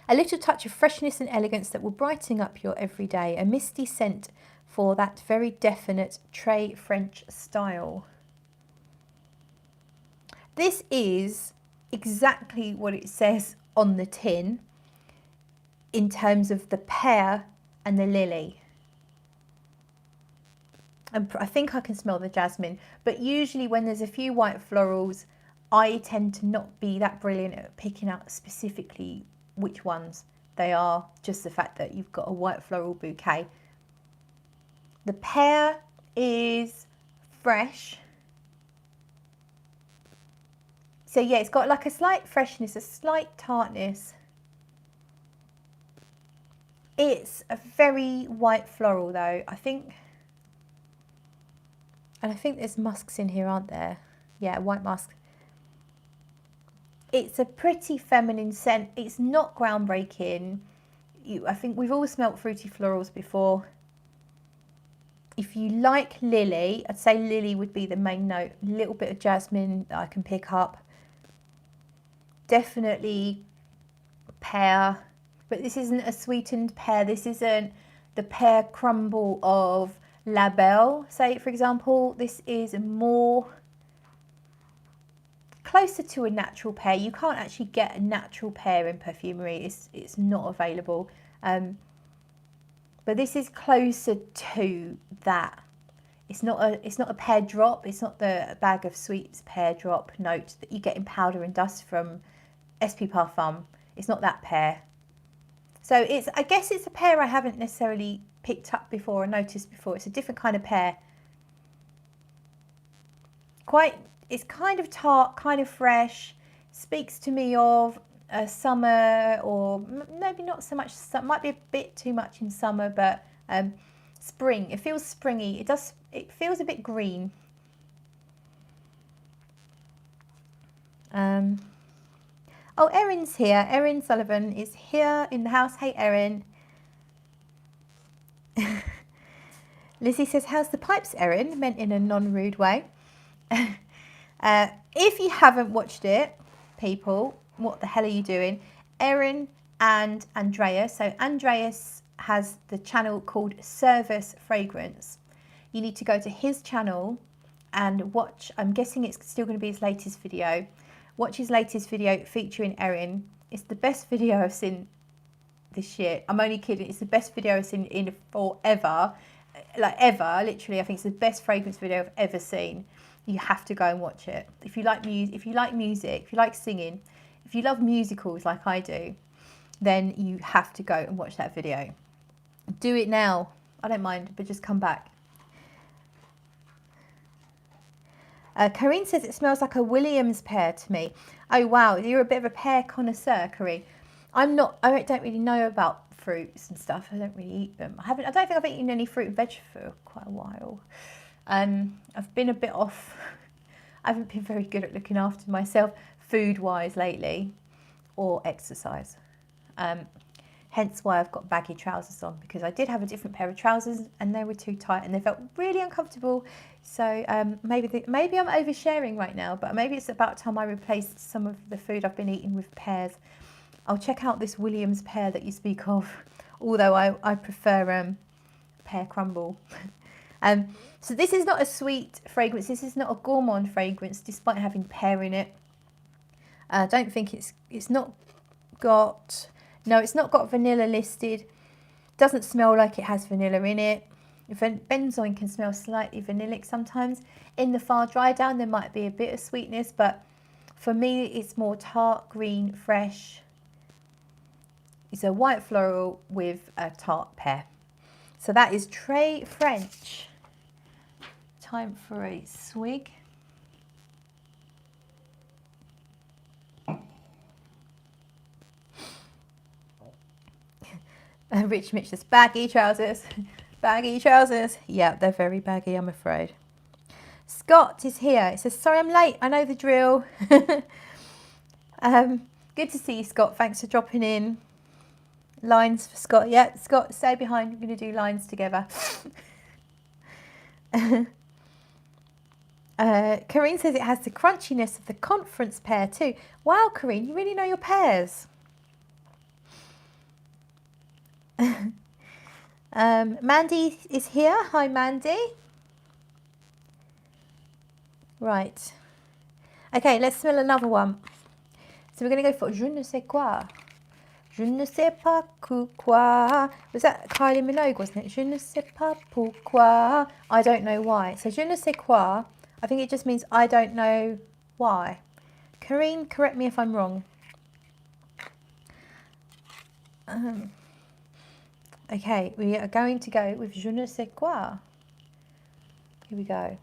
A little touch of freshness and elegance that will brighten up your everyday. A misty scent for that very definite Tray French style. This is exactly what it says on the tin in terms of the pear and the lily. And I think I can smell the jasmine, but usually when there's a few white florals, I tend to not be that brilliant at picking out specifically which ones they are, just the fact that you've got a white floral bouquet. The pear is fresh. So yeah, it's got like a slight freshness, a slight tartness. It's a very white floral though, I think. And I think there's musks in here, aren't there? Yeah, white musk. It's a pretty feminine scent. It's not groundbreaking. I think we've all smelt fruity florals before. If you like lily, I'd say lily would be the main note. A little bit of jasmine that I can pick up. Definitely pear, but this isn't a sweetened pear. This isn't the pear crumble of La Belle, say for example. This is more closer to a natural pear. You can't actually get a natural pear in perfumery. It's not available. But this is closer to that. It's not a pear drop. It's not the bag of sweets pear drop note that you get in powder and dust from SP Parfum. It's not that pear. So I guess it's a pear I haven't necessarily picked up before or noticed before. It's a different kind of pear. It's kind of tart, kind of fresh. Speaks to me of a summer, or maybe not so much. Might be a bit too much in summer, but spring. It feels springy. It feels a bit green. Oh, Erin's here. Erin Sullivan is here in the house. Hey, Erin. Lizzie says, how's the pipes, Erin? Meant in a non-rude way. If you haven't watched it, people, what the hell are you doing? Erin and Andreas. So Andreas has the channel called Service Fragrance. You need to go to his channel and watch. I'm guessing it's still going to be his latest video. Watch his latest video featuring Erin. It's the best video I've seen this year. I'm only kidding. It's the best video I've seen in forever. Like ever, literally. I think it's the best fragrance video I've ever seen. You have to go and watch it. If you like music, if you like singing, if you love musicals like I do, then you have to go and watch that video. Do it now. I don't mind, but just come back. Corinne says it smells like a Williams pear to me. Oh wow, you're a bit of a pear connoisseur, Corinne. I don't really know about fruits and stuff. I don't really eat them. I don't think I've eaten any fruit and veg for quite a while. I've been a bit off. I haven't been very good at looking after myself food-wise lately, or exercise. hence why I've got baggy trousers on, because I did have a different pair of trousers and they were too tight and they felt really uncomfortable. So maybe I'm oversharing right now, but maybe it's about time I replaced some of the food I've been eating with pears. I'll check out this Williams pear that you speak of, although I prefer pear crumble. So this is not a sweet fragrance. This is not a gourmand fragrance, despite having pear in it. I don't think it's not got vanilla listed. Doesn't smell like it has vanilla in it. Benzoin can smell slightly vanillic sometimes. In the far dry down there might be a bit of sweetness, but for me it's more tart, green, fresh. It's a white floral with a tart pear. So that is Très French. Time for a swig. Rich Mitch says, baggy trousers. Baggy trousers. Yeah, they're very baggy, I'm afraid. Scott is here. It says, sorry I'm late. I know the drill. Good to see you, Scott. Thanks for dropping in. Lines for Scott. Yeah, Scott, stay behind. We're going to do lines together. Corinne says it has the crunchiness of the conference pear too. Wow, Corinne, you really know your pears. Mandy is here. Hi, Mandy. Right. Okay, let's smell another one. So we're going to go for Je ne sais quoi. Je ne sais pas quoi. Was that Kylie Minogue, wasn't it? Je ne sais pas pourquoi. I don't know why. So je ne sais quoi, I think it just means I don't know why. Corinne, correct me if I'm wrong. Okay, we are going to go with je ne sais quoi. Here we go.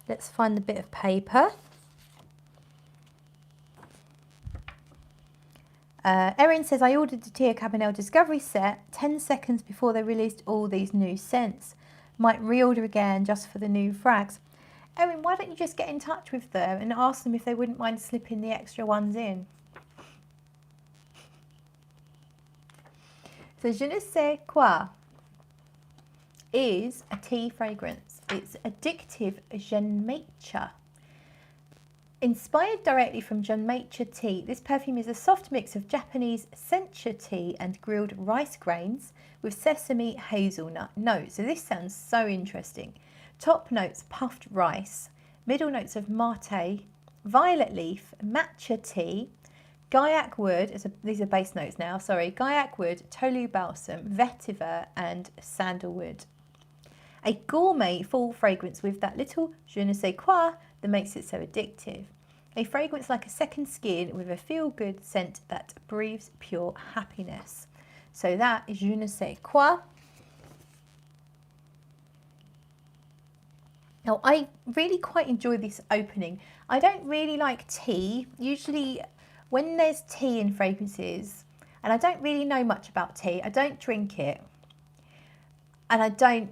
Let's find the bit of paper. Erin says, I ordered the Tia Cabanel Discovery set 10 seconds before they released all these new scents. Might reorder again just for the new frags. Erin, why don't you just get in touch with them and ask them if they wouldn't mind slipping the extra ones in? So Je ne sais quoi is a tea fragrance. It's addictive Genmaicha. Inspired directly from Genmaicha tea, this perfume is a soft mix of Japanese sencha tea and grilled rice grains with sesame hazelnut notes. So this sounds so interesting. Top notes puffed rice, middle notes of mate, violet leaf, matcha tea, Gaiac wood, these are base notes now, sorry, Gaiac wood, tolu balsam, vetiver and sandalwood. A gourmet full fragrance with that little je ne sais quoi that makes it so addictive. A fragrance like a second skin with a feel-good scent that breathes pure happiness. So that is je ne sais quoi. Now, I really quite enjoy this opening. I don't really like tea. Usually when there's tea in fragrances, and I don't really know much about tea, I don't drink it. And I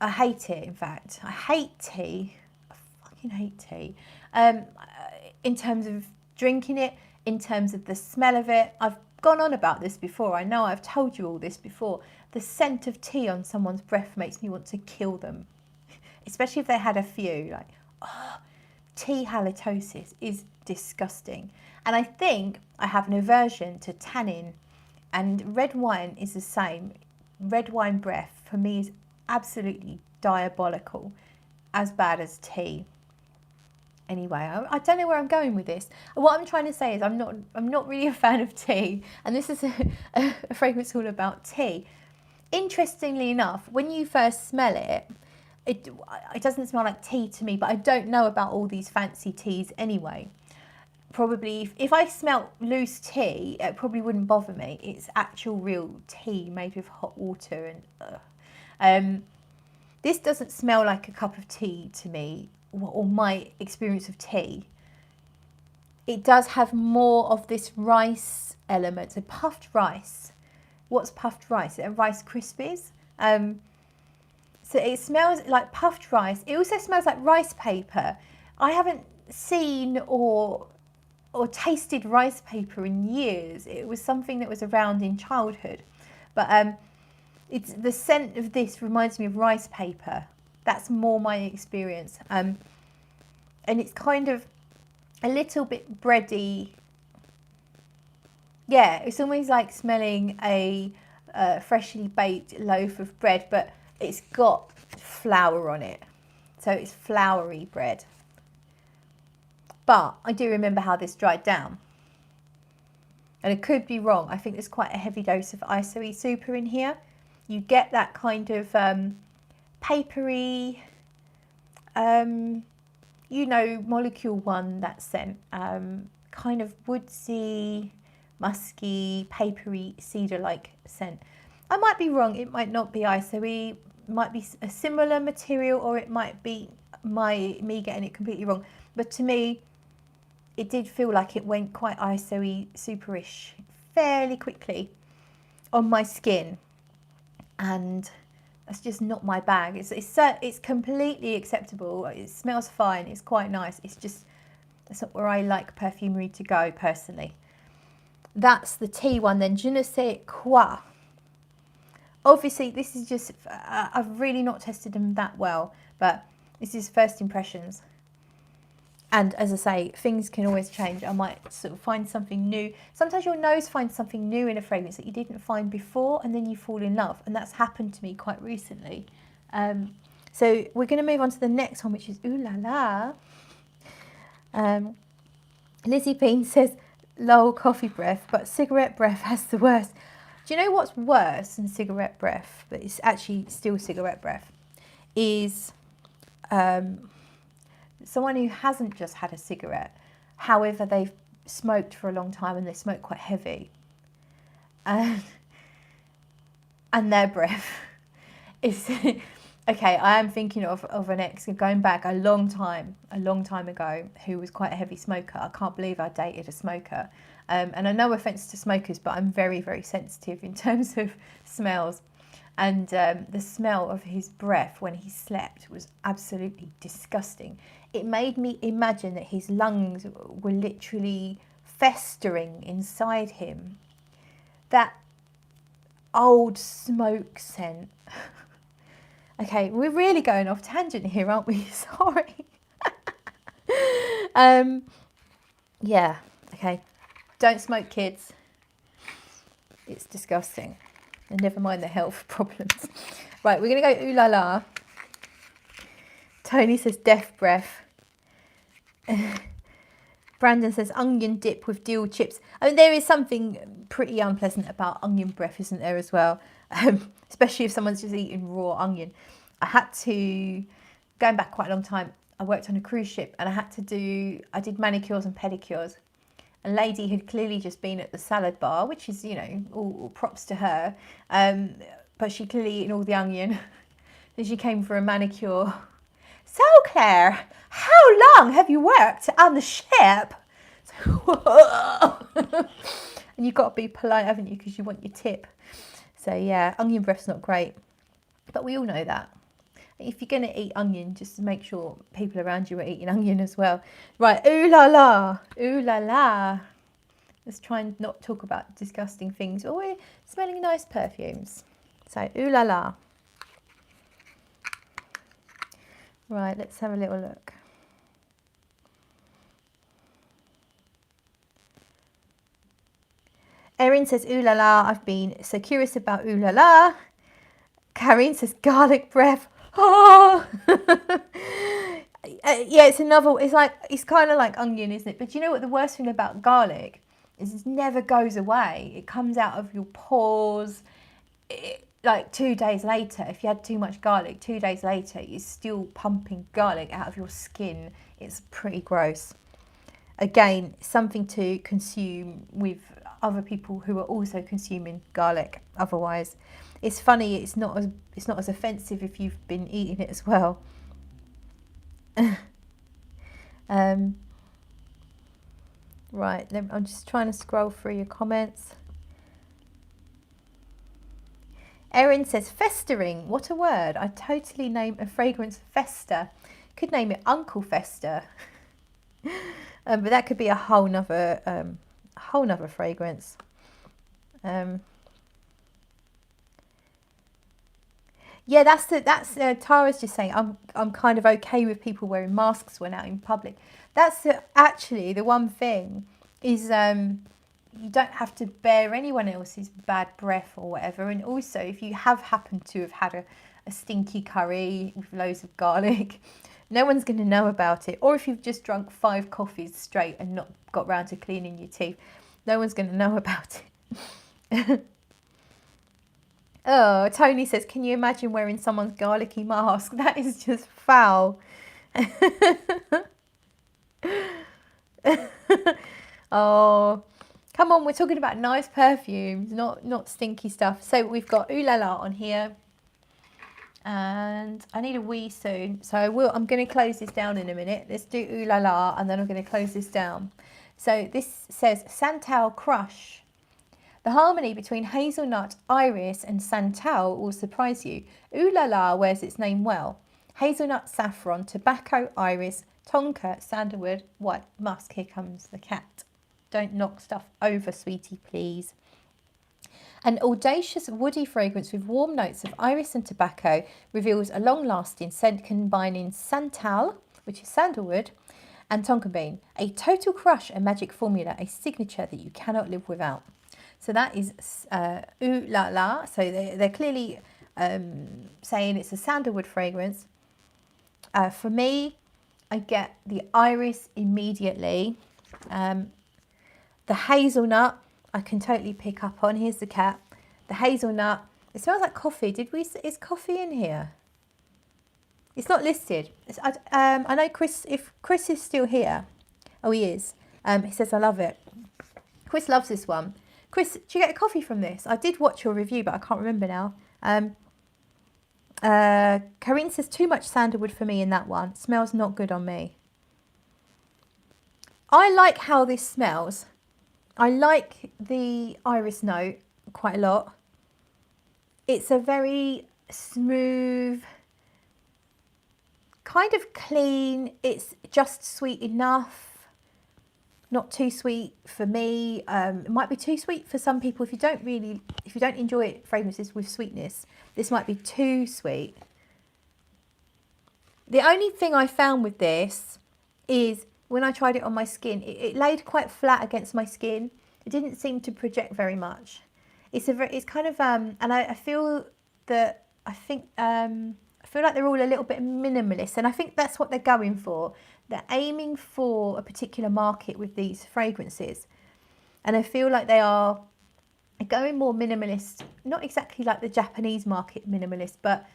hate it, in fact. I hate tea. I fucking hate tea. In terms of drinking it, in terms of the smell of it. I've gone on about this before. I know I've told you all this before. The scent of tea on someone's breath makes me want to kill them. Especially if they had a few. Like, oh, tea halitosis is disgusting. And I think I have an aversion to tannin. And red wine is the same. Red wine breath for me is absolutely diabolical, as bad as tea. Anyway, I don't know where I'm going with this. What I'm trying to say is I'm not really a fan of tea, and this is a fragrance all about tea. Interestingly enough, when you first smell it, it doesn't smell like tea to me, but I don't know about all these fancy teas anyway. Probably if I smelt loose tea, it probably wouldn't bother me. It's actual real tea made with hot water and this doesn't smell like a cup of tea to me, or my experience of tea. It does have more of this rice element, so puffed rice. What's puffed rice? Rice Krispies. So it smells like puffed rice. It also smells like rice paper. I haven't seen or or tasted rice paper in years. It was something that was around in childhood, but it's the scent of this reminds me of rice paper. That's more my experience, and it's kind of a little bit bready. Yeah, it's almost like smelling a freshly baked loaf of bread, but it's got flour on it, so it's floury bread. But I do remember how this dried down, and it could be wrong. I think there's quite a heavy dose of isoe super in here. You get that kind of papery, you know, molecule one, that scent, kind of woodsy, musky, papery, cedar-like scent. I might be wrong. It might not be isoe. It might be a similar material, or it might be me getting it completely wrong. But to me, it did feel like it went quite isoe superish fairly quickly on my skin, and that's just not my bag. It's completely acceptable. It smells fine. It's quite nice. It's just, that's not where I like perfumery to go personally. That's the tea one. Then Je Ne Sais Quoi. Obviously, this is just, I've really not tested them that well, but this is first impressions. And as I say, things can always change. I might sort of find something new. Sometimes your nose finds something new in a fragrance that you didn't find before, and then you fall in love. And that's happened to me quite recently. So we're going to move on to the next one, which is Ooh La La. Lizzie Bean says, lol, coffee breath, but cigarette breath has the worst. Do you know what's worse than cigarette breath, but it's actually still cigarette breath, is someone who hasn't just had a cigarette, however they've smoked for a long time and they smoke quite heavy, and their breath is okay. I am thinking of an ex going back a long time ago, who was quite a heavy smoker. I can't believe I dated a smoker, and I no offense to smokers, but I'm very, very sensitive in terms of smells. And the smell of his breath when he slept was absolutely disgusting. It made me imagine that his lungs were literally festering inside him. That old smoke scent. Okay, we're really going off tangent here, aren't we? Sorry. Yeah, okay. Don't smoke, kids. It's disgusting. And never mind the health problems. Right, we're going to go Ooh La La. Tony says death breath. Brandon says onion dip with dill chips. I mean, there is something pretty unpleasant about onion breath, isn't there, as well? Especially if someone's just eating raw onion. I had to, going back quite a long time, I worked on a cruise ship, and I did manicures and pedicures. A lady had clearly just been at the salad bar, which is, you know, all props to her. But she clearly eaten all the onion. Then she came for a manicure. So, Claire, how long have you worked on the ship? And you've got to be polite, haven't you? Because you want your tip. So, yeah, onion breath's not great. But we all know that. If you're going to eat onion, just make sure people around you are eating onion as well. Right, Ooh La La. Ooh La La. Let's try and not talk about disgusting things. Oh, we're smelling nice perfumes. So, Ooh La La. Right, let's have a little look. Erin says, Ooh La La. I've been so curious about Ooh La La. Karine says, garlic breath. Oh. Yeah, it's another, it's kind of like onion, isn't it? But you know what the worst thing about garlic is? It never goes away. It comes out of your pores. Like 2 days later, if you had too much garlic, 2 days later, you're still pumping garlic out of your skin. It's pretty gross. Again, something to consume with other people who are also consuming garlic. Otherwise, it's funny. It's not as offensive if you've been eating it as well. Right, I'm just trying to scroll through your comments. Erin says, festering, what a word. I'd totally name a fragrance Fester. Could name it Uncle Fester. But that could be a whole nother fragrance. Yeah, that's Tara's just saying. I'm kind of okay with people wearing masks when out in public. That's actually the one thing is you don't have to bear anyone else's bad breath or whatever. And also, if you have happened to have had a stinky curry with loads of garlic, no one's going to know about it. Or if you've just drunk 5 coffees straight and not got round to cleaning your teeth, no one's going to know about it. Oh, Tony says, can you imagine wearing someone's garlicky mask? That is just foul. Oh, come on, we're talking about nice perfumes, not stinky stuff. So we've got Ooh La La on here. And I need a wee soon. So I'm going to close this down in a minute. Let's do Ooh La La and then I'm going to close this down. So this says Santal Crush. The harmony between hazelnut, iris and santal will surprise you. Ooh La La wears its name well. Hazelnut, saffron, tobacco, iris, tonka, sandalwood, white musk. Here comes the cat. Don't knock stuff over, sweetie, please. An audacious woody fragrance with warm notes of iris and tobacco reveals a long-lasting scent combining santal, which is sandalwood, and tonka bean. A total crush, a magic formula, a signature that you cannot live without. So that is Ooh La La. So they're clearly saying it's a sandalwood fragrance. For me, I get the iris immediately. The hazelnut, I can totally pick up on. Here's the cat. The hazelnut, it smells like coffee. Is coffee in here? It's not listed. I know Chris, if Chris is still here. Oh, he is. He says, I love it. Chris loves this one. Chris, do you get a coffee from this? I did watch your review, but I can't remember now. Corinne says, too much sandalwood for me in that one. Smells not good on me. I like how this smells. I like the iris note quite a lot. It's a very smooth, kind of clean. It's just sweet enough. Not too sweet for me. It might be too sweet for some people. If you don't enjoy fragrances with sweetness, this might be too sweet. The only thing I found with this is when I tried it on my skin, it laid quite flat against my skin. It didn't seem to project very much. It's kind of and I feel that I feel like they're all a little bit minimalist, and I think that's what they're going for. They're aiming for a particular market with these fragrances, and I feel like they are going more minimalist, not exactly like the Japanese market minimalist, but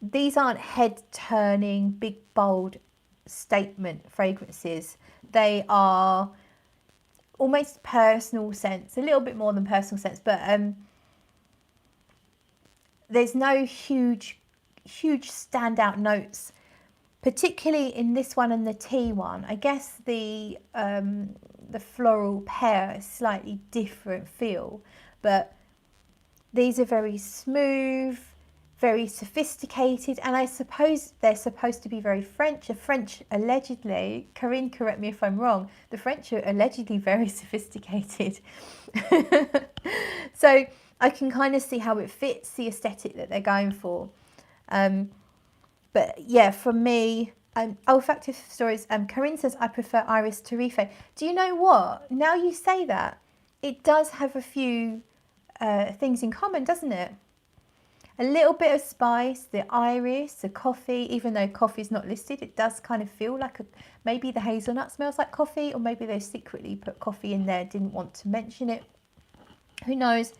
these aren't head-turning, big, bold statement fragrances. They are almost personal scents, a little bit more than personal scents, but there's no huge standout notes, particularly in this one and the tea one. I guess the floral pear is slightly different feel, but these are very smooth, very sophisticated, and I suppose they're supposed to be very French. The French allegedly, Corinne, correct me if I'm wrong, the French are allegedly very sophisticated. So I can kind of see how it fits the aesthetic that they're going for. But yeah, for me, olfactive stories, Corinne says, I prefer Iris Tarife. Do you know what? Now you say that, it does have a few things in common, doesn't it? A little bit of spice, the iris, the coffee, even though coffee is not listed, it does kind of feel like maybe the hazelnut smells like coffee, or maybe they secretly put coffee in there, didn't want to mention it. Who knows?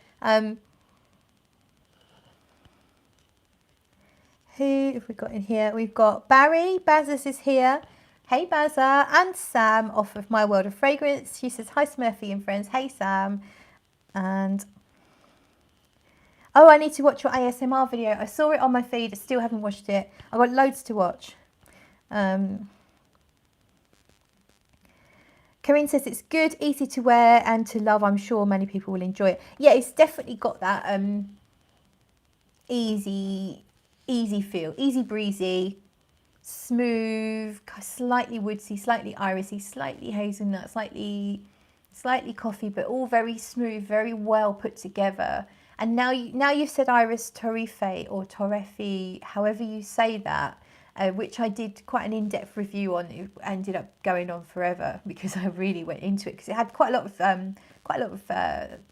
Who have we got in here? We've got Barry. Bazza is here. Hey Bazza. And Sam off of My World of Fragrance. She says, hi Smurfy and friends. Hey Sam. And oh, I need to watch your ASMR video. I saw it on my feed. I still haven't watched it. I've got loads to watch. Corinne says it's good, easy to wear and to love. I'm sure many people will enjoy it. Yeah, it's definitely got that easy feel, easy breezy, smooth, slightly woodsy, slightly irisy, slightly hazelnut, slightly coffee, but all very smooth, very well put together. And now you've said Iris Torrife or Torrefi, however you say that, which I did quite an in-depth review on. It ended up going on forever because I really went into it, because it had quite a lot of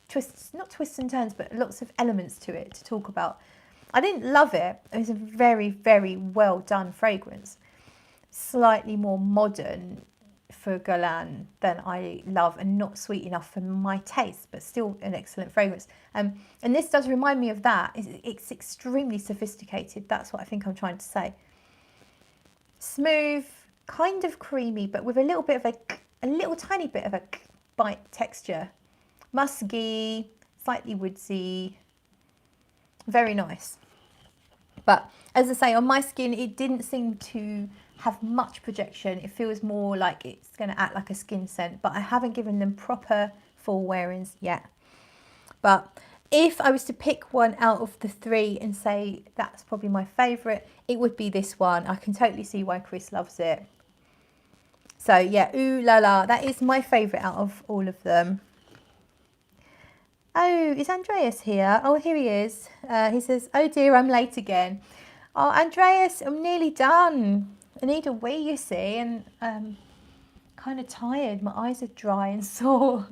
twists, not twists and turns, but lots of elements to it to talk about. I didn't love it. It was a very, very well done fragrance. Slightly more modern for Guerlain than I love, and not sweet enough for my taste, but still an excellent fragrance. And this does remind me of that. It's extremely sophisticated. That's what I think I'm trying to say. Smooth, kind of creamy, but with a little bit of a little tiny bit of a bite texture. Musky, slightly woodsy, very nice. But as I say, on my skin, it didn't seem to have much projection. It feels more like it's going to act like a skin scent, but I haven't given them proper full wearings yet. But if I was to pick one out of the three and say that's probably my favourite, it would be this one. I can totally see why Chris loves it. So yeah, ooh la la, that is my favourite out of all of them. Oh, is Andreas here? Oh, here he is. He says, oh dear, I'm late again. Oh, Andreas, I'm nearly done. I need a wee, you see, and kind of tired. My eyes are dry and sore.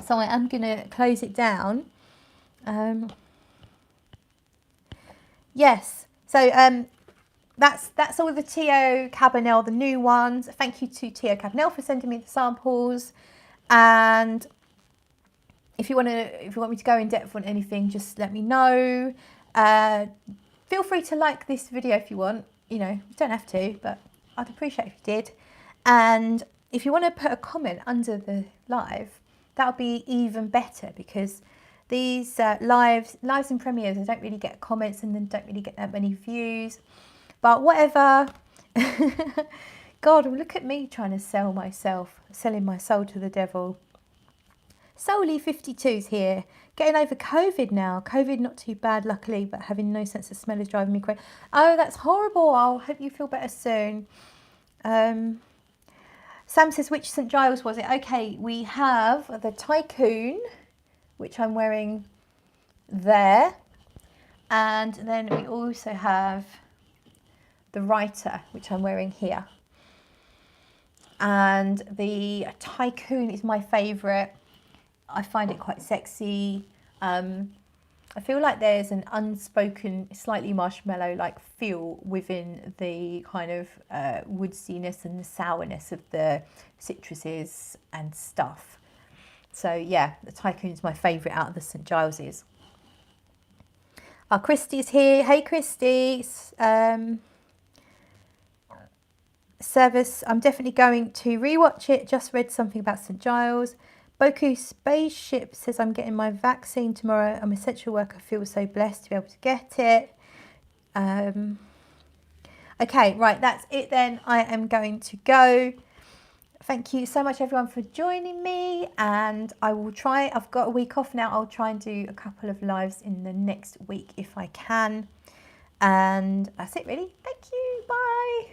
So I am going to close it down. Yes, so that's all the Tio Cabanel, the new ones. Thank you to Tio Cabanel for sending me the samples. And if you want me to go in depth on anything, just let me know. Feel free to like this video if you want. You know, you don't have to, but I'd appreciate if you did. And if you want to put a comment under the live, that would be even better, because these lives and premieres, I don't really get comments and then don't really get that many views. But whatever. God, look at me trying to sell myself, selling my soul to the devil. Solely52's here, getting over COVID now. COVID not too bad, luckily, but having no sense of smell is driving me crazy. Oh, that's horrible. I'll hope you feel better soon. Sam says, which St. Giles was it? Okay, we have the Tycoon, which I'm wearing there. And then we also have the Writer, which I'm wearing here. And the Tycoon is my favourite. I find it quite sexy. I feel like there's an unspoken, slightly marshmallow-like feel within the kind of woodsiness and the sourness of the citruses and stuff. So yeah, the Tycoon is my favourite out of the St. Giles's. Christy's here. Hey, Christy. Service, I'm definitely going to rewatch it. Just read something about St. Giles. Boku Spaceship says, I'm getting my vaccine tomorrow. I'm an essential worker. I feel so blessed to be able to get it. Okay, right, that's it then. I am going to go. Thank you so much, everyone, for joining me. And I will try, I've got a week off now. I'll try and do a couple of lives in the next week if I can. And that's it, really. Thank you. Bye.